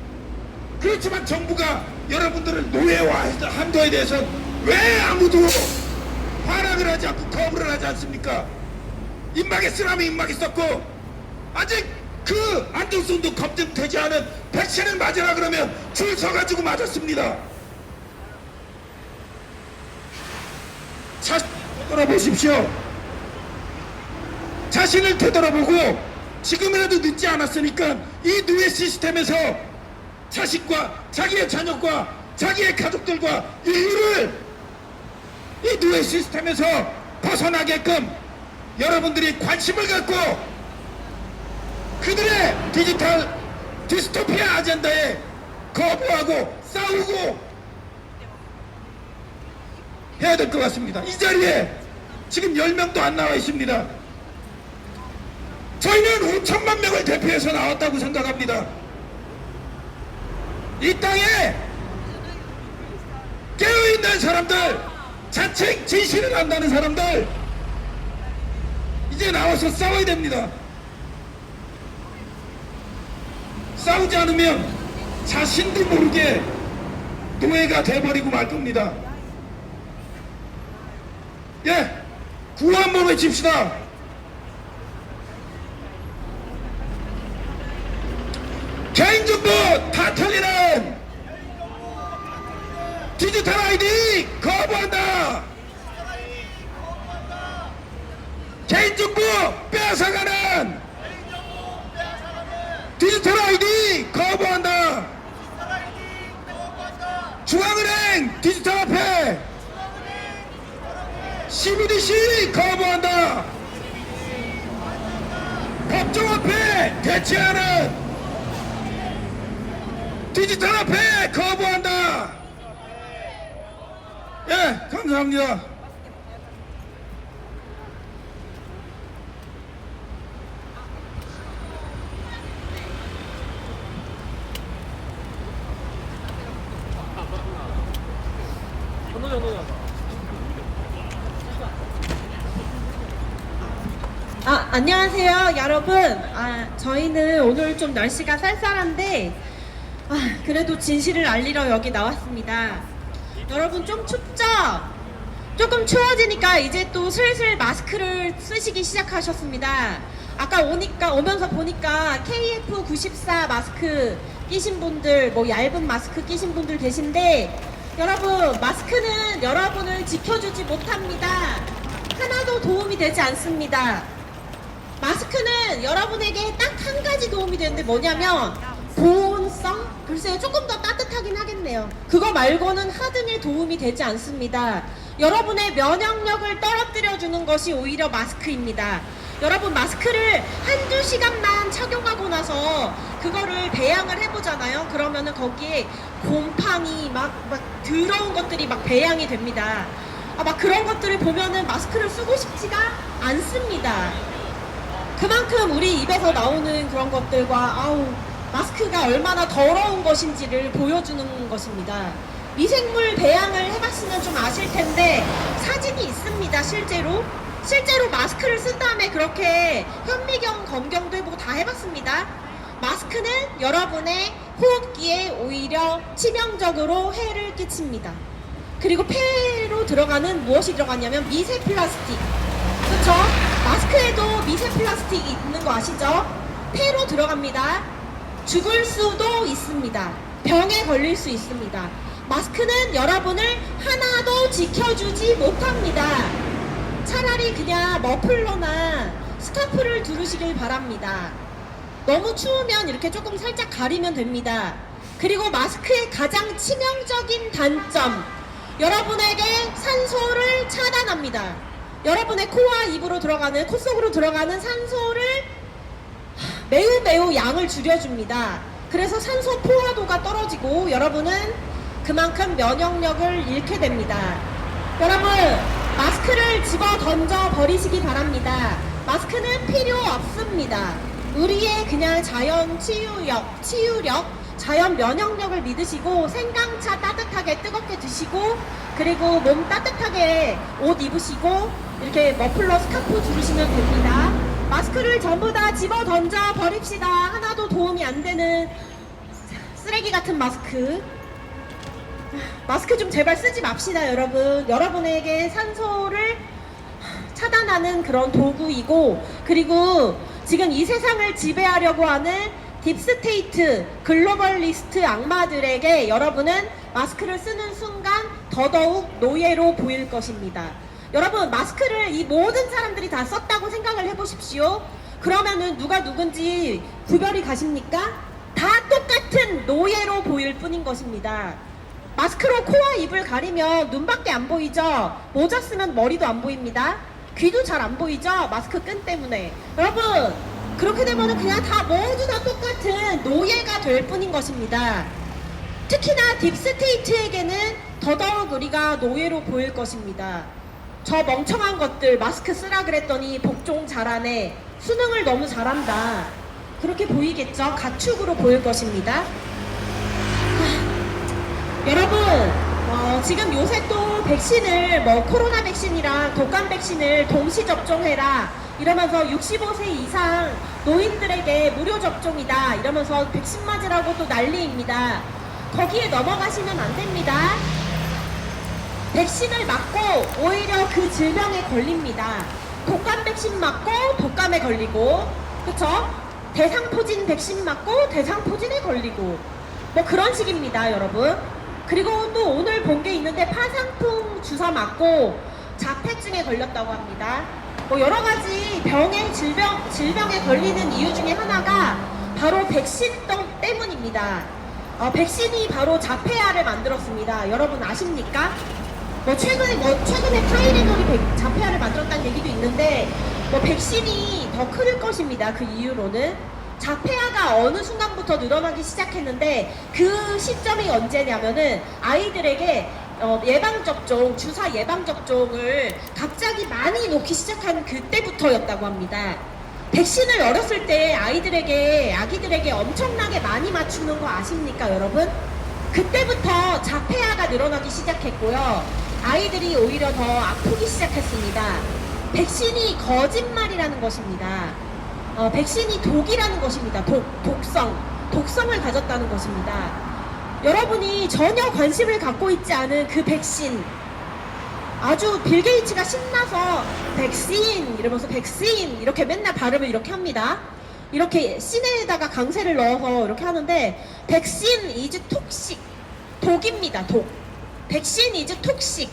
그렇지만 정부가 여러분들을 노예화한 거에 대해서 왜 아무도 반항을 하지 않고 거부를 하지 않습니까? 입막에 쓰라면 입막에 썼고 아직 그 안정성도 검증되지 않은 백신을 맞으라 그러면 줄 서가지고 맞았습니다. 자신을 되돌아보십시오. 자신을 되돌아보고 지금이라도 늦지 않았으니까 이 노예 시스템에서 자식과 자기의 자녀과 자기의 가족들과 인류를 이 노예 시스템에서 벗어나게끔 여러분들이 관심을 갖고 그들의 디지털 디스토피아 아젠다에 거부하고 싸우고 해야 될 것 같습니다. 이 자리에 지금 10명도 안 나와 있습니다. 저희는 5천만 명을 대표해서 나왔다고 생각합니다. 이 땅에 깨어있는 사람들, 자칭 진실을 안다는 사람들 이제 나와서 싸워야 됩니다. 싸우지 않으면 자신도 모르게 노예가 돼버리고 말 겁니다. 예, 구호 한번 외칩시다. 개인정보 다 털리는 디지털 아이디 거부한다. 개인정보 빼앗아가는 디지털 아이디 거부한다. 중앙은행 디지털 화폐 CBDC 거부한다. 법정화폐 대체하는 디지털 화폐 거부한다. 예, 감사합니다. 안녕하세요, 여러분. 저희는 오늘 좀 날씨가 쌀쌀한데, 그래도 진실을 알리러 여기 나왔습니다. 여러분 좀 춥죠? 조금 추워지니까 이제 또 슬슬 마스크를 쓰시기 시작하셨습니다. 아까 오면서 보니까 KF94 마스크 끼신 분들, 뭐 얇은 마스크 끼신 분들 계신데, 여러분, 마스크는 여러분을 지켜주지 못합니다. 하나도 도움이 되지 않습니다. 마스크는 여러분에게 딱 한 가지 도움이 되는데 뭐냐면 보온성? 글쎄요, 조금 더 따뜻하긴 하겠네요. 그거 말고는 하등의 도움이 되지 않습니다. 여러분의 면역력을 떨어뜨려주는 것이 오히려 마스크입니다. 여러분, 마스크를 한두 시간만 착용하고 나서 그거를 배양을 해보잖아요. 그러면은 거기에 곰팡이 막 더러운 것들이 막 배양이 됩니다. 막 그런 것들을 보면은 마스크를 쓰고 싶지가 않습니다. 그만큼 우리 입에서 나오는 그런 것들과 마스크가 얼마나 더러운 것인지를 보여주는 것입니다. 미생물 배양을 해봤으면 좀 아실 텐데 사진이 있습니다. 실제로 마스크를 쓴 다음에 그렇게 현미경 검경도 해보고 다 해봤습니다. 마스크는 여러분의 호흡기에 오히려 치명적으로 해를 끼칩니다. 그리고 폐로 들어가는 무엇이 들어가냐면 미세 플라스틱. 그쵸? 마스크에도 미세 플라스틱이 있는 거 아시죠? 폐로 들어갑니다. 죽을 수도 있습니다. 병에 걸릴 수 있습니다. 마스크는 여러분을 하나도 지켜주지 못합니다. 차라리 그냥 머플러나 스카프를 두르시길 바랍니다. 너무 추우면 이렇게 조금 살짝 가리면 됩니다. 그리고 마스크의 가장 치명적인 단점, 여러분에게 산소를 차단합니다. 여러분의 코와 입으로 들어가는, 코 속으로 들어가는 산소를 매우 양을 줄여줍니다. 그래서 산소 포화도가 떨어지고 여러분은 그만큼 면역력을 잃게 됩니다. 여러분, 마스크를 집어 던져 버리시기 바랍니다. 마스크는 필요 없습니다. 우리의 그냥 자연 치유력, 자연 면역력을 믿으시고 생강차 따뜻하게 뜨겁게 드시고, 그리고 몸 따뜻하게 옷 입으시고 이렇게 머플러 스카프 두르시면 됩니다. 마스크를 전부 다 집어 던져 버립시다. 하나도 도움이 안 되는 쓰레기 같은 마스크. 마스크 좀 제발 쓰지 맙시다, 여러분. 여러분에게 산소를 차단하는 그런 도구이고, 그리고 지금 이 세상을 지배하려고 하는 딥스테이트, 글로벌리스트 악마들에게 여러분은 마스크를 쓰는 순간 더더욱 노예로 보일 것입니다. 여러분, 마스크를 이 모든 사람들이 다 썼다고 생각을 해보십시오. 그러면은 누가 누군지 구별이 가십니까? 다 똑같은 노예로 보일 뿐인 것입니다. 마스크로 코와 입을 가리면 눈밖에 안 보이죠? 모자 쓰면 머리도 안 보입니다. 귀도 잘 안 보이죠? 마스크 끈 때문에. 여러분, 그렇게 되면 그냥 다 모두 다 똑같은 노예가 될 뿐인 것입니다. 특히나 딥스테이트에게는 더더욱 우리가 노예로 보일 것입니다. 저 멍청한 것들 마스크 쓰라 그랬더니 복종 잘하네, 수능을 너무 잘한다, 그렇게 보이겠죠? 가축으로 보일 것입니다. 여러분, 지금 요새 또 백신을 코로나 백신이랑 독감 백신을 동시 접종해라 이러면서 65세 이상 노인들에게 무료 접종이다 이러면서 백신 맞으라고 또 난리입니다. 거기에 넘어가시면 안 됩니다. 백신을 맞고 오히려 그 질병에 걸립니다. 독감 백신 맞고 독감에 걸리고, 그쵸? 대상포진 백신 맞고 대상포진에 걸리고, 뭐 그런 식입니다, 여러분. 그리고 또 오늘 본 게 있는데 파상풍 주사 맞고 자폐증에 걸렸다고 합니다. 뭐 여러 가지 질병에 걸리는 이유 중에 하나가 바로 백신 때문입니다. 백신이 바로 자폐아를 만들었습니다. 여러분 아십니까? 최근에 타이레놀이 자폐아를 만들었다는 얘기도 있는데, 백신이 더 클 것입니다. 그 이유로는 자폐아가 어느 순간부터 늘어나기 시작했는데, 그 시점이 언제냐면은 아이들에게 예방접종, 주사 예방접종을 갑자기 많이 놓기 시작한 그때부터였다고 합니다. 백신을 어렸을 때 아기들에게 엄청나게 많이 맞추는 거 아십니까, 여러분? 그때부터 자폐아가 늘어나기 시작했고요. 아이들이 오히려 더 아프기 시작했습니다. 백신이 거짓말이라는 것입니다. 백신이 독이라는 것입니다. 독성을 가졌다는 것입니다. 여러분이 전혀 관심을 갖고 있지 않은 그 백신, 아주 빌 게이츠가 신나서 백신 이러면서 백신 이렇게 맨날 발음을 이렇게 합니다. 이렇게 씬에다가 강세를 넣어서 이렇게 하는데 백신 이즈 톡식 독입니다. 독. 백신 이즈 톡식.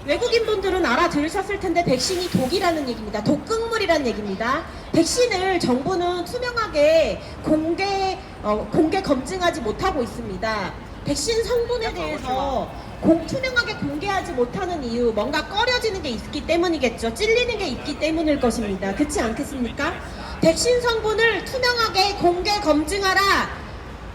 외국인 분들은 알아들으셨을 텐데 백신이 독이라는 얘기입니다. 독극물이라는 얘기입니다. 백신을 정부는 투명하게 공개 검증하지 못하고 있습니다. 백신 성분에 대해서 투명하게 공개하지 못하는 이유, 뭔가 꺼려지는 게 있기 때문이겠죠. 찔리는 게 있기 때문일 것입니다. 그렇지 않겠습니까? 백신 성분을 투명하게 공개 검증하라.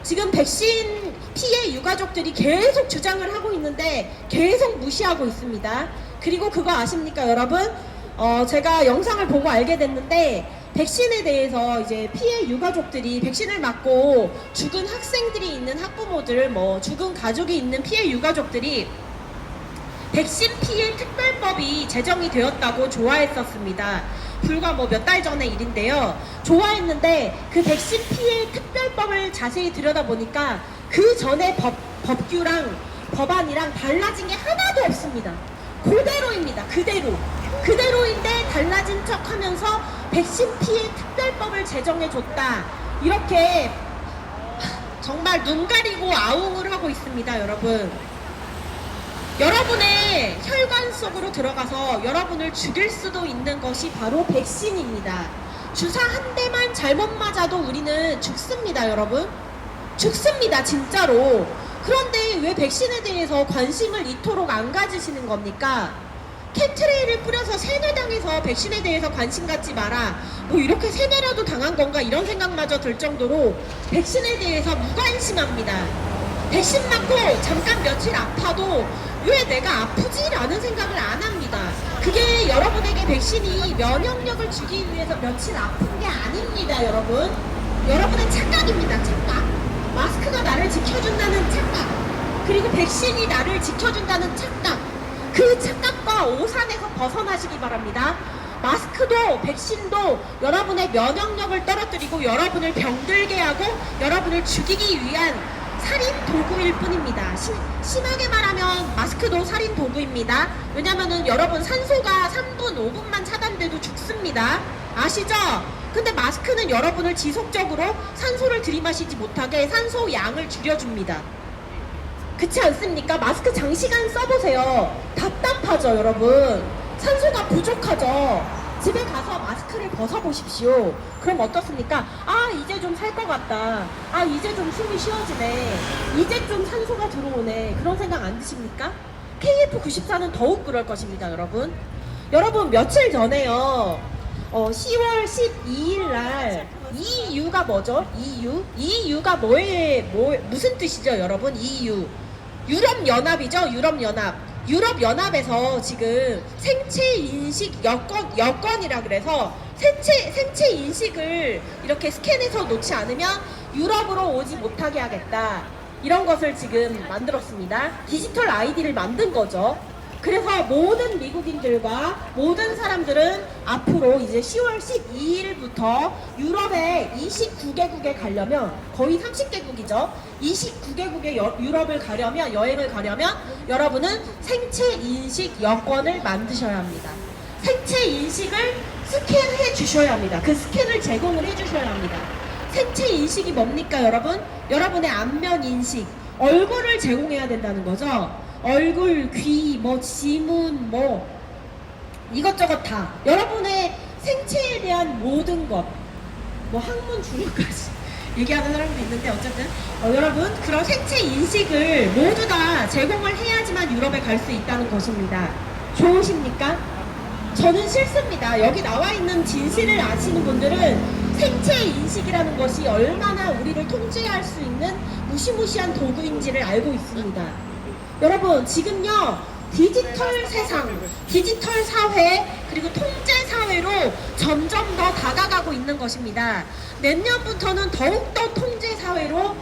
지금 백신 피해 유가족들이 계속 주장을 하고 있는데 계속 무시하고 있습니다. 그리고 그거 아십니까, 여러분? 제가 영상을 보고 알게 됐는데 백신에 대해서 이제 피해 유가족들이 백신을 맞고 죽은 학생들이 있는 학부모들, 뭐 죽은 가족이 있는 피해 유가족들이 백신 피해 특별법이 제정이 되었다고 좋아했었습니다. 불과 뭐 몇 달 전의 일인데요. 좋아했는데 그 백신 피해 특별법을 자세히 들여다보니까 그 전에 법규랑 법안이랑 달라진 게 하나도 없습니다. 그대로입니다. 그대로인데 달라진 척 하면서 백신 피해 특별법을 제정해줬다. 이렇게 정말 눈 가리고 아웅을 하고 있습니다, 여러분. 여러분의 혈관 속으로 들어가서 여러분을 죽일 수도 있는 것이 바로 백신입니다. 주사 한 대만 잘못 맞아도 우리는 죽습니다, 여러분. 죽습니다, 진짜로. 그런데 왜 백신에 대해서 관심을 이토록 안 가지시는 겁니까? 캡트레이를 뿌려서 세뇌당해서 백신에 대해서 관심 갖지 마라. 뭐 이렇게 세뇌라도 당한 건가 이런 생각마저 들 정도로 백신에 대해서 무관심합니다. 백신 맞고 잠깐 며칠 아파도 왜 내가 아프지? 라는 생각을 안 합니다. 그게 여러분에게 백신이 면역력을 주기 위해서 며칠 아픈 게 아닙니다, 여러분. 여러분의 착각입니다, 착각. 마스크가 나를 지켜준다는 착각. 그리고 백신이 나를 지켜준다는 착각. 그 착각과 오산에서 벗어나시기 바랍니다. 마스크도 백신도 여러분의 면역력을 떨어뜨리고 여러분을 병들게 하고 여러분을 죽이기 위한 살인 도구일 뿐입니다. 심하게 말하면 마스크도 살인 도구입니다. 왜냐면은 여러분 산소가 3분, 5분만 차단돼도 죽습니다. 아시죠? 근데 마스크는 여러분을 지속적으로 산소를 들이마시지 못하게 산소 양을 줄여줍니다. 그렇지 않습니까? 마스크 장시간 써보세요. 답답하죠, 여러분? 산소가 부족하죠? 집에 가서 마스크를 벗어보십시오. 그럼 어떻습니까? 아, 이제 좀 살 것 같다. 아, 이제 좀 숨이 쉬어지네. 이제 좀 산소가 들어오네. 그런 생각 안 드십니까? KF94는 더욱 그럴 것입니다, 여러분. 여러분, 며칠 전에요. 10월 12일 날 EU가 뭐죠? EU가 무슨 뜻이죠, 여러분? EU. 유럽연합이죠, 유럽연합. 유럽연합에서 지금 생체인식 여권이라 그래서 생체인식을 이렇게 스캔해서 놓지 않으면 유럽으로 오지 못하게 하겠다. 이런 것을 지금 만들었습니다. 디지털 아이디를 만든 거죠. 그래서 모든 미국인들과 모든 사람들은 앞으로 이제 10월 12일부터 유럽의 29개국에 가려면 거의 30개국이죠. 29개국의 유럽을 가려면 여행을 가려면 여러분은 생체 인식 여권을 만드셔야 합니다. 생체 인식을 스캔해 주셔야 합니다. 그 스캔을 제공을 해 주셔야 합니다. 생체 인식이 뭡니까, 여러분? 여러분의 안면 인식, 얼굴을 제공해야 된다는 거죠. 얼굴, 귀, 뭐 지문, 뭐 이것저것 다 여러분의 생체에 대한 모든 것, 뭐 학문 주류까지 얘기하는 사람도 있는데 어쨌든 여러분 그런 생체 인식을 모두 다 제공을 해야지만 유럽에 갈 수 있다는 것입니다. 좋으십니까? 저는 싫습니다. 여기 나와 있는 진실을 아시는 분들은 생체 인식이라는 것이 얼마나 우리를 통제할 수 있는 무시무시한 도구인지를 알고 있습니다. 여러분, 지금요 디지털 세상, 디지털 사회, 그리고 통제 사회로 점점 더 다가가고 있는 것입니다. 내년부터는 더욱더 통제 사회로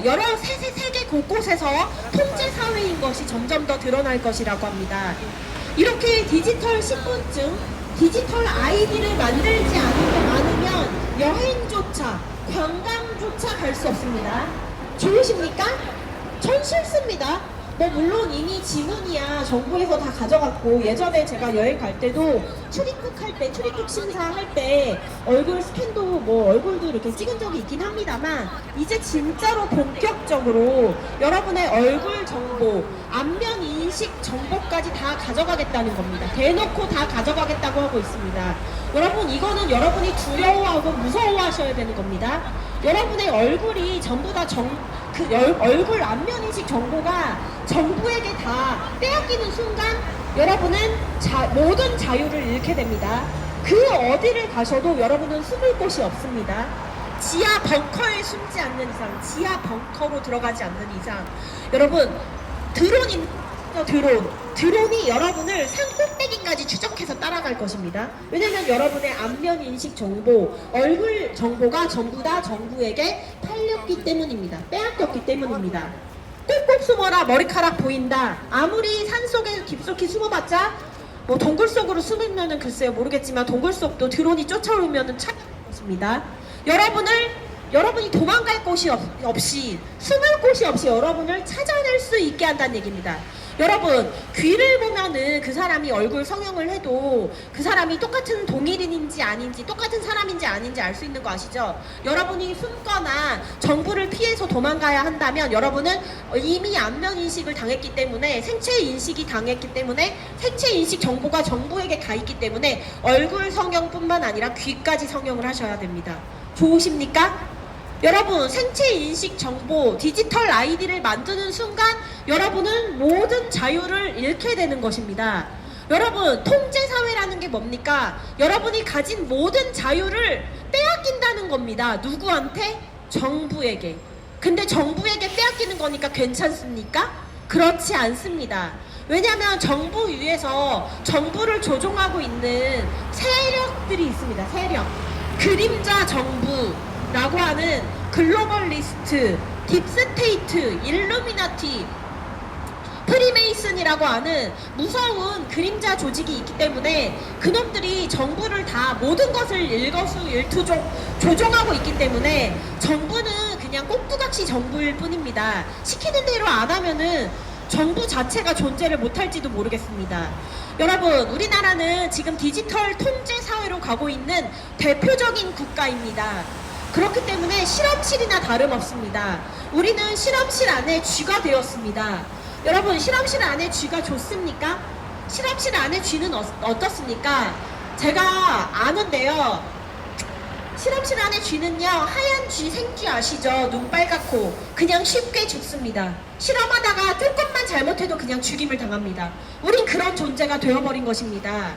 여러 세계 곳곳에서 통제 사회인 것이 점점 더 드러날 것이라고 합니다. 이렇게 디지털 신분증, 디지털 아이디를 만들지 않으면 여행조차, 관광조차 갈 수 없습니다. 좋으십니까? 전 싫습니다. 뭐 물론 이미 지문이야 정부에서 다 가져갔고, 예전에 제가 여행 갈 때도 출입국 심사할 때 얼굴 스캔도 뭐 얼굴도 이렇게 찍은 적이 있긴 합니다만, 이제 진짜로 본격적으로 여러분의 얼굴 정보, 안면 인식 정보까지 다 가져가겠다는 겁니다. 대놓고 다 가져가겠다고 하고 있습니다. 여러분, 이거는 여러분이 두려워하고 무서워하셔야 되는 겁니다. 여러분의 얼굴이 전부 다 얼굴 안면인식 정보가 정부에게 다 빼앗기는 순간 여러분은 모든 자유를 잃게 됩니다. 그 어디를 가셔도 여러분은 숨을 곳이 없습니다. 지하 벙커에 숨지 않는 이상, 지하 벙커로 들어가지 않는 이상, 여러분, 드론이 여러분을 산 꼭대기까지 추적해서 따라갈 것입니다. 왜냐면 여러분의 안면 인식 정보, 얼굴 정보가 전부 다 정부에게 팔렸기 때문입니다. 빼앗겼기 때문입니다. 꼭꼭 숨어라, 머리카락 보인다. 아무리 산속에 깊숙이 숨어봤자 뭐 동굴 속으로 숨으면은 글쎄요 모르겠지만, 동굴 속도 드론이 쫓아오면은 찾습니다. 여러분이 도망갈 곳이 없이, 숨을 곳이 없이 여러분을 찾아낼 수 있게 한다는 얘기입니다. 여러분, 귀를 보면은 그 사람이 얼굴 성형을 해도 그 사람이 똑같은 동일인인지 아닌지, 똑같은 사람인지 아닌지 알 수 있는 거 아시죠? 여러분이 숨거나 정부를 피해서 도망가야 한다면 여러분은 이미 안면 인식을 당했기 때문에, 생체 인식이 당했기 때문에, 생체 인식 정보가 정부에게 가 있기 때문에 얼굴 성형뿐만 아니라 귀까지 성형을 하셔야 됩니다. 좋으십니까? 여러분, 생체 인식 정보, 디지털 아이디를 만드는 순간 여러분은 모든 자유를 잃게 되는 것입니다. 여러분, 통제사회라는 게 뭡니까? 여러분이 가진 모든 자유를 빼앗긴다는 겁니다. 누구한테? 정부에게. 근데 정부에게 빼앗기는 거니까 괜찮습니까? 그렇지 않습니다. 왜냐하면 정부 위에서 정부를 조종하고 있는 세력들이 있습니다. 세력. 그림자 정부라고 하는 글로벌리스트, 딥스테이트, 일루미나티, 프리메이슨이라고 하는 무서운 그림자 조직이 있기 때문에 그놈들이 정부를 다 모든 것을 일거수일투족 조종하고 있기 때문에 정부는 그냥 꼭두각시 정부일 뿐입니다. 시키는 대로 안 하면은 정부 자체가 존재를 못할지도 모르겠습니다. 여러분, 우리나라는 지금 디지털 통제 사회로 가고 있는 대표적인 국가입니다. 그렇기 때문에 실험실이나 다름없습니다. 우리는 실험실 안에 쥐가 되었습니다. 여러분, 실험실 안에 쥐가 좋습니까? 실험실 안에 쥐는 어떻습니까? 제가 아는데요. 실험실 안에 쥐는요, 하얀 쥐, 생쥐 아시죠? 눈 빨갛고 그냥 쉽게 죽습니다. 실험하다가 조금만 잘못해도 그냥 죽임을 당합니다. 우린 그런 존재가 되어버린 것입니다.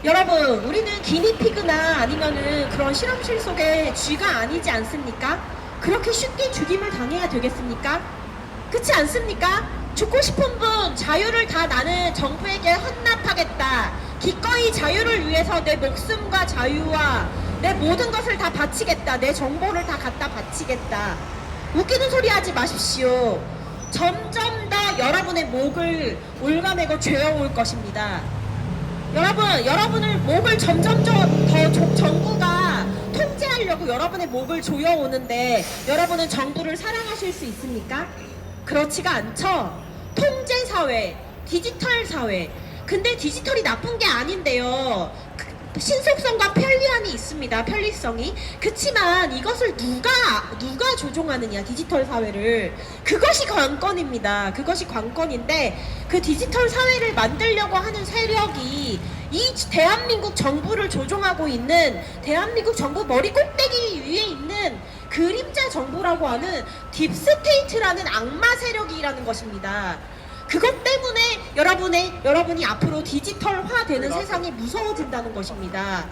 여러분, 우리는 기니피그나 아니면은 그런 실험실 속에 쥐가 아니지 않습니까? 그렇게 쉽게 죽임을 당해야 되겠습니까? 그렇지 않습니까? 죽고 싶은 분, 자유를 다 나는 정부에게 헌납하겠다. 기꺼이 자유를 위해서 내 목숨과 자유와 내 모든 것을 다 바치겠다. 내 정보를 다 갖다 바치겠다. 웃기는 소리 하지 마십시오. 점점 더 여러분의 목을 올가매고 죄어올 것입니다. 여러분을 목을 점점 더 정부가 통제하려고 여러분의 목을 조여오는데 여러분은 정부를 사랑하실 수 있습니까? 그렇지가 않죠. 통제사회, 디지털 사회. 근데 디지털이 나쁜 게 아닌데요. 신속성과 편리함이 있습니다. 편리성이. 그치만 이것을 누가 조종하느냐, 디지털 사회를. 그것이 관건입니다. 그것이 관건인데, 그 디지털 사회를 만들려고 하는 세력이 이 대한민국 정부를 조종하고 있는, 대한민국 정부 머리 꼭대기 위에 있는 그림자 정부라고 하는 딥스테이트라는 악마 세력이라는 것입니다. 그것 때문에 여러분이 앞으로 디지털화되는 세상이 무서워진다는 것입니다.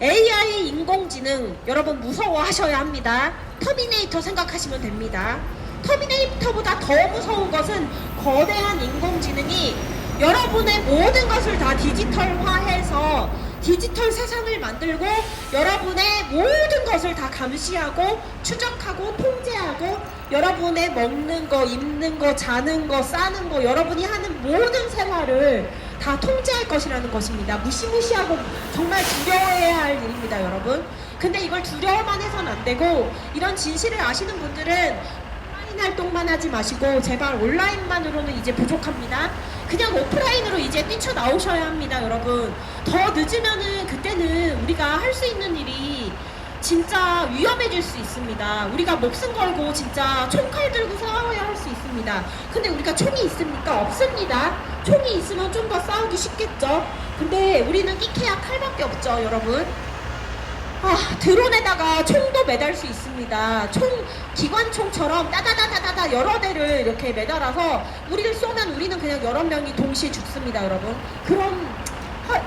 AI, 인공지능, 여러분 무서워하셔야 합니다. 터미네이터 생각하시면 됩니다. 터미네이터보다 더 무서운 것은 거대한 인공지능이 여러분의 모든 것을 다 디지털화해서 디지털 세상을 만들고 여러분의 모든 것을 다 감시하고 추적하고 통제하고 여러분의 먹는 거, 입는 거, 자는 거, 싸는 거, 여러분이 하는 모든 생활을 다 통제할 것이라는 것입니다. 무시무시하고 정말 두려워해야 할 일입니다, 여러분. 근데 이걸 두려워만 해서는 안 되고, 이런 진실을 아시는 분들은 오프라인 활동만 하지 마시고 제발 온라인만으로는 이제 부족합니다. 그냥 오프라인으로 이제 뛰쳐나오셔야 합니다, 여러분. 더 늦으면은 그때는 우리가 할 수 있는 일이 진짜 위험해질 수 있습니다. 우리가 목숨 걸고 진짜 총칼 들고 싸워야 할 수 있습니다. 근데 우리가 총이 있습니까? 없습니다. 총이 있으면 좀 더 싸우기 쉽겠죠. 근데 우리는 끼케야 칼밖에 없죠, 여러분. 드론에다가 총도 매달 수 있습니다. 기관총처럼 따다다다다다 여러 대를 이렇게 매달아서 우리를 쏘면 우리는 그냥 여러 명이 동시에 죽습니다, 여러분. 그런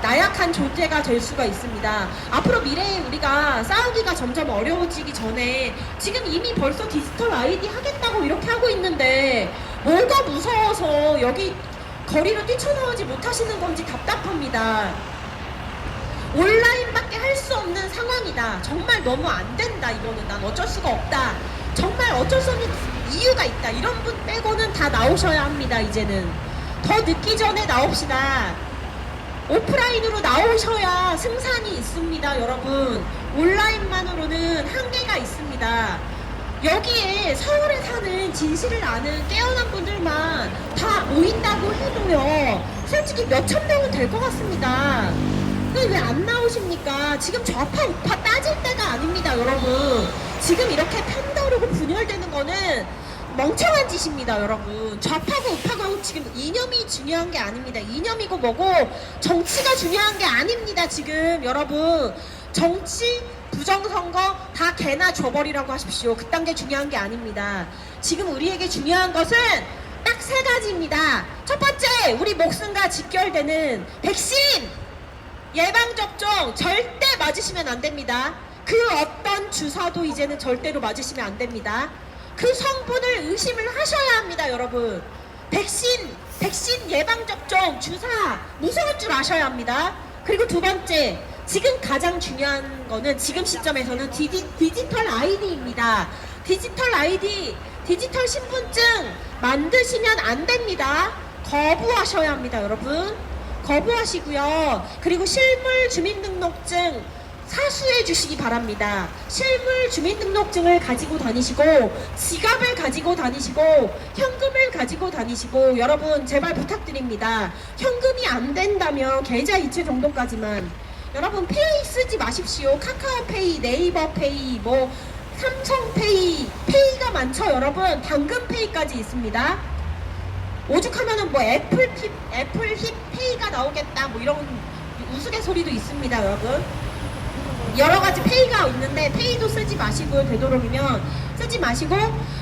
나약한 존재가 될 수가 있습니다. 앞으로 미래에 우리가 싸우기가 점점 어려워지기 전에 지금 이미 벌써 디지털 아이디 하겠다고 이렇게 하고 있는데 뭐가 무서워서 여기 거리로 뛰쳐나오지 못하시는 건지 답답합니다. 온라인밖에 할 수 없는 상황이다. 정말 너무 안 된다. 이거는 난 어쩔 수가 없다. 정말 어쩔 수 없는 이유가 있다. 이런 분 빼고는 다 나오셔야 합니다. 이제는 더 늦기 전에 나옵시다. 오프라인으로 나오셔야 승산이 있습니다, 여러분. 온라인만으로는 한계가 있습니다. 여기에 서울에 사는 진실을 아는 깨어난 분들만 다 모인다고 해도요, 솔직히 몇천 명은 될 것 같습니다. 왜 안 나오십니까? 지금 좌파 우파 따질 때가 아닙니다, 여러분. 지금 이렇게 편다르고 분열되는 거는 멍청한 짓입니다, 여러분. 좌파고 우파고 지금 이념이 중요한 게 아닙니다. 이념이고 뭐고 정치가 중요한 게 아닙니다, 지금 여러분. 정치, 부정선거 다 개나 줘버리라고 하십시오. 그딴 게 중요한 게 아닙니다. 지금 우리에게 중요한 것은 딱 세 가지입니다. 첫 번째, 우리 목숨과 직결되는 백신! 예방접종 절대 맞으시면 안 됩니다. 그 어떤 주사도 이제는 절대로 맞으시면 안 됩니다. 그 성분을 의심을 하셔야 합니다, 여러분. 백신 예방접종, 주사 무서울 줄 아셔야 합니다. 그리고 두 번째, 지금 가장 중요한 거는 지금 시점에서는 디지털 아이디입니다. 디지털 아이디, 디지털 신분증 만드시면 안 됩니다. 거부하셔야 합니다, 여러분. 거부하시고요. 그리고 실물 주민등록증 사수해 주시기 바랍니다. 실물 주민등록증을 가지고 다니시고 지갑을 가지고 다니시고 현금을 가지고 다니시고 여러분 제발 부탁드립니다. 현금이 안 된다면 계좌 이체 정도까지만. 여러분 페이 쓰지 마십시오. 카카오페이, 네이버페이, 뭐 삼성페이, 페이가 많죠, 여러분. 당근페이까지 있습니다. 오죽하면은 뭐 애플힙 페이가 나오겠다 뭐 이런 우스갯소리도 있습니다, 여러분. 여러 가지 페이가 있는데 페이도 쓰지 마시고요. 되도록이면 쓰지 마시고.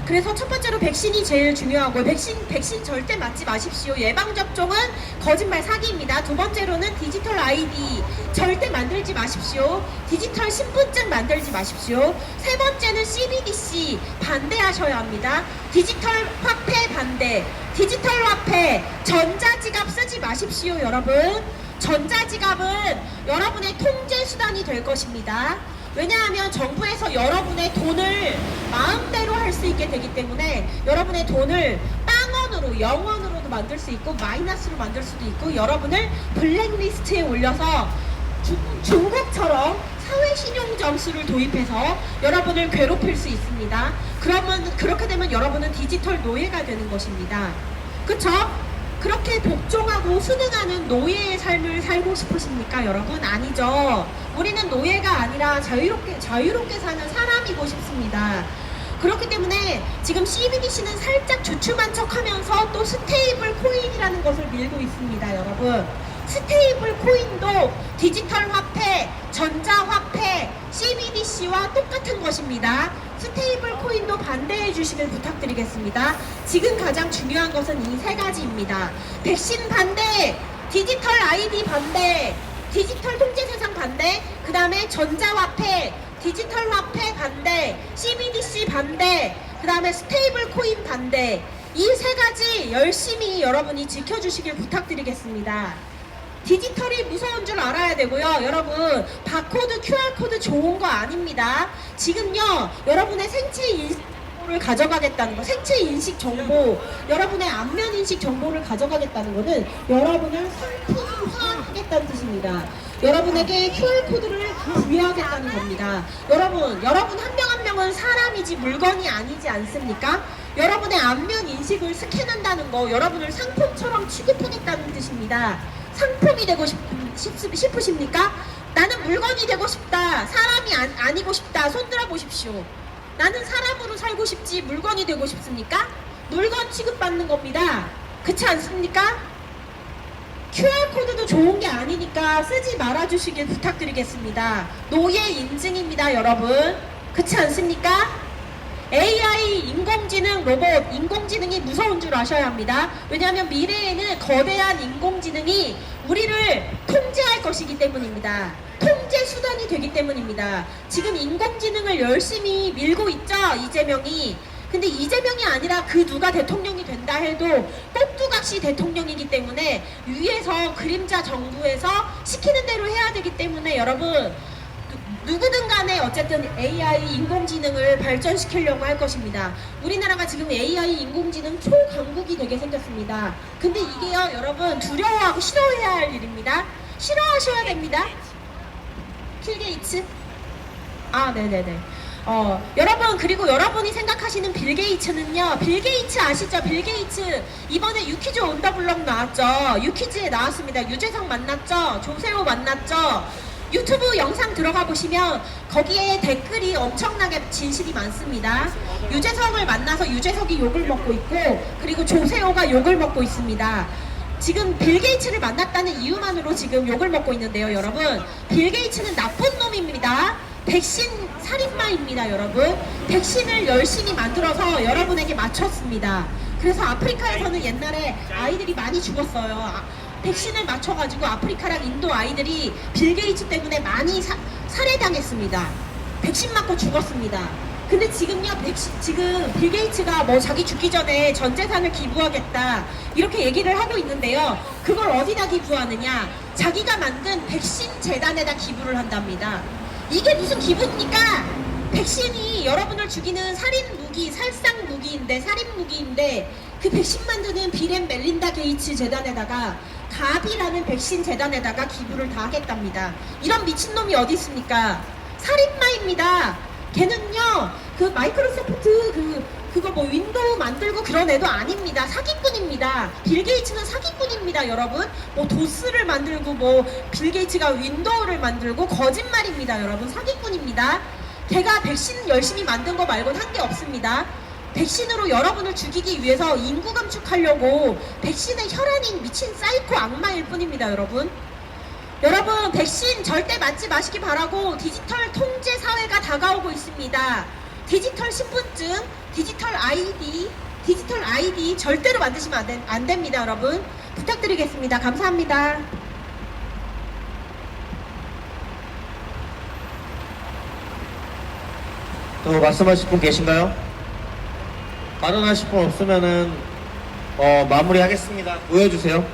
그래서 첫 번째로 백신이 제일 중요하고 백신 절대 맞지 마십시오. 예방접종은 거짓말 사기입니다. 두 번째로는 디지털 아이디 절대 만들지 마십시오. 디지털 신분증 만들지 마십시오. 세 번째는 CBDC 반대하셔야 합니다. 디지털 화폐 반대. 디지털 화폐 전자지갑 쓰지 마십시오, 여러분. 전자지갑은 여러분의 통제 수단이 될 것입니다. 왜냐하면 정부에서 여러분의 돈을 마음대로 할 수 있게 되기 때문에 여러분의 돈을 빵원으로, 0원으로도 만들 수 있고 마이너스로 만들 수도 있고 여러분을 블랙리스트에 올려서 중국처럼 사회신용 점수를 도입해서 여러분을 괴롭힐 수 있습니다. 그러면 그렇게 되면 여러분은 디지털 노예가 되는 것입니다. 그쵸? 그렇게 복종하고 순응하는 노예의 삶을 살고 싶으십니까, 여러분? 아니죠. 우리는 노예가 아니라 자유롭게 사는 사람이고 싶습니다. 그렇기 때문에 지금 CBDC는 살짝 주춤한 척하면서 또 스테이블 코인이라는 것을 밀고 있습니다, 여러분. 스테이블 코인도 디지털 화폐, 전자화폐, CBDC와 똑같은 것입니다. 스테이블 코인도 반대해 주시길 부탁드리겠습니다. 지금 가장 중요한 것은 이 세 가지입니다. 백신 반대, 디지털 아이디 반대, 디지털 통제 세상 반대, 그 다음에 전자화폐, 디지털 화폐 반대, CBDC 반대, 그 다음에 스테이블 코인 반대. 이 세 가지 열심히 여러분이 지켜주시길 부탁드리겠습니다. 디지털이 무서운 줄 알아야 되고요. 여러분 바코드, QR코드 좋은 거 아닙니다. 지금요 여러분의 생체 인식 정보를 가져가겠다는 거, 생체 인식 정보, 여러분의 안면 인식 정보를 가져가겠다는 거는 여러분을 상품화하겠다는 뜻입니다. 여러분에게 QR코드를 부여하겠다는 겁니다. 여러분 한 명 한 명은 사람이지 물건이 아니지 않습니까? 여러분의 안면 인식을 스캔한다는 거 여러분을 상품처럼 취급하겠다는 뜻입니다. 상품이 되고 싶으십니까? 나는 물건이 되고 싶다. 사람이 아니고 싶다. 손 들어 보십시오. 나는 사람으로 살고 싶지 물건이 되고 싶습니까? 물건 취급받는 겁니다. 그렇지 않습니까? QR코드도 좋은 게 아니니까 쓰지 말아주시길 부탁드리겠습니다. 노예 인증입니다, 여러분. 그렇지 않습니까? AI, 인공지능, 로봇, 인공지능이 무서운 줄 아셔야 합니다. 왜냐하면 미래에는 거대한 인공지능이 우리를 통제할 것이기 때문입니다. 통제 수단이 되기 때문입니다. 지금 인공지능을 열심히 밀고 있죠, 이재명이. 근데 이재명이 아니라 그 누가 대통령이 된다 해도 꼭두각시 대통령이기 때문에 위에서 그림자 정부에서 시키는 대로 해야 되기 때문에 여러분 누구든 간에 어쨌든 AI 인공지능을 발전시키려고 할 것입니다. 우리나라가 지금 AI 인공지능 초강국이 되게 생겼습니다. 근데 이게요 여러분 두려워하고 싫어해야 할 일입니다. 싫어하셔야 됩니다. 빌 게이츠? 아 네네네. 여러분 그리고 여러분이 생각하시는 빌 게이츠는요, 빌 게이츠 아시죠? 빌 게이츠 이번에 유퀴즈 온 더 블럭 나왔죠. 유퀴즈에 나왔습니다. 유재석 만났죠? 조세호 만났죠? 유튜브 영상 들어가 보시면 거기에 댓글이 엄청나게 진실이 많습니다. 유재석을 만나서 유재석이 욕을 먹고 있고 그리고 조세호가 욕을 먹고 있습니다. 지금 빌 게이츠를 만났다는 이유만으로 지금 욕을 먹고 있는데요, 여러분. 빌 게이츠는 나쁜 놈입니다. 백신 살인마입니다, 여러분. 백신을 열심히 만들어서 여러분에게 맞췄습니다. 그래서 아프리카에서는 옛날에 아이들이 많이 죽었어요. 백신을 맞춰가지고 아프리카랑 인도 아이들이 빌 게이츠 때문에 많이 살해당했습니다. 백신 맞고 죽었습니다. 근데 지금요, 지금 빌 게이츠가 뭐 자기 죽기 전에 전 재산을 기부하겠다 이렇게 얘기를 하고 있는데요. 그걸 어디다 기부하느냐? 자기가 만든 백신 재단에다 기부를 한답니다. 이게 무슨 기부입니까? 백신이 여러분을 죽이는 살인 무기, 살상 무기인데, 살인 무기인데 그 백신 만드는 빌 앤 멜린다 게이츠 재단에다가 가비라는 백신 재단에다가 기부를 다 하겠답니다. 이런 미친놈이 어디 있습니까? 살인마입니다. 걔는요, 그 마이크로소프트 그거 뭐 윈도우 만들고 그런 애도 아닙니다. 사기꾼입니다. 빌 게이츠는 사기꾼입니다, 여러분. 뭐 도스를 만들고 뭐 빌 게이츠가 윈도우를 만들고 거짓말입니다, 여러분. 사기꾼입니다. 걔가 백신 열심히 만든 거 말고는 한 게 없습니다. 백신으로 여러분을 죽이기 위해서 인구 감축하려고 백신의 혈안인 미친 사이코 악마일 뿐입니다, 여러분. 여러분 백신 절대 맞지 마시기 바라고 디지털 통제 사회가 다가오고 있습니다. 디지털 신분증, 디지털 아이디 절대로 만드시면 안 됩니다, 여러분. 부탁드리겠습니다. 감사합니다. 또 말씀하실 분 계신가요? 발언하실 분 없으면은 마무리하겠습니다. 모여주세요.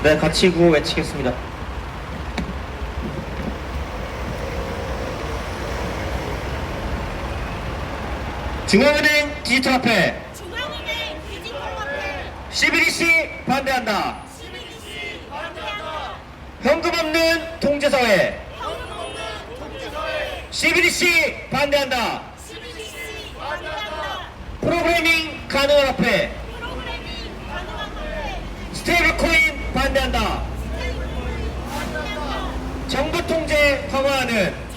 네, 같이 구호 외치겠습니다. 중앙은행 디지털화폐 CBDC 반대한다. 현금 없는 통제사회 CBDC 반대한다. 프로그래밍 가능한 화폐 스테이블코인 반대한다. 정부 통제 강화하는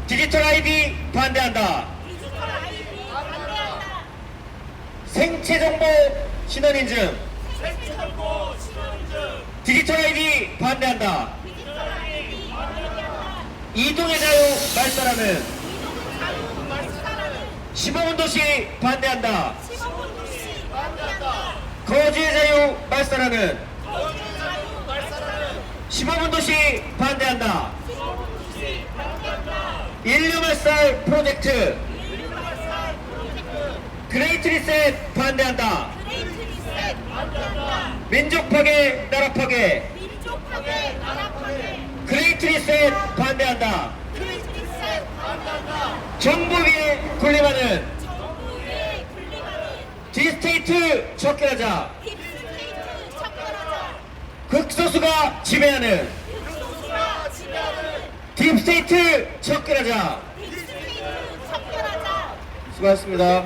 디지털 아이디 반대한다. 생체 정보 신원 인증 디지털 아이디 반대한다. 이동의 자유 말살하는 시범운도시 반대한다. 거주의 자유 말살하는 시범운도시 반대한다. 인류 말살 프로젝트 그레이트 리셋 반대한다. 민족 파괴 나라 파괴 그레이트 팩트리셋 반대한다. 정부 위에 군림하는 딥스테이트 척결하자. 극소수가 지배하는 딥스테이트 척결하자. 수고하셨습니다.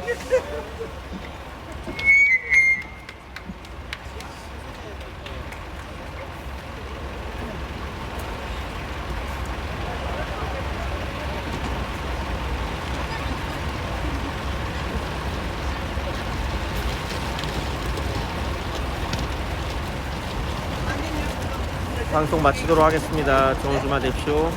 방송 마치도록 하겠습니다. 좋은 주말 되십시오.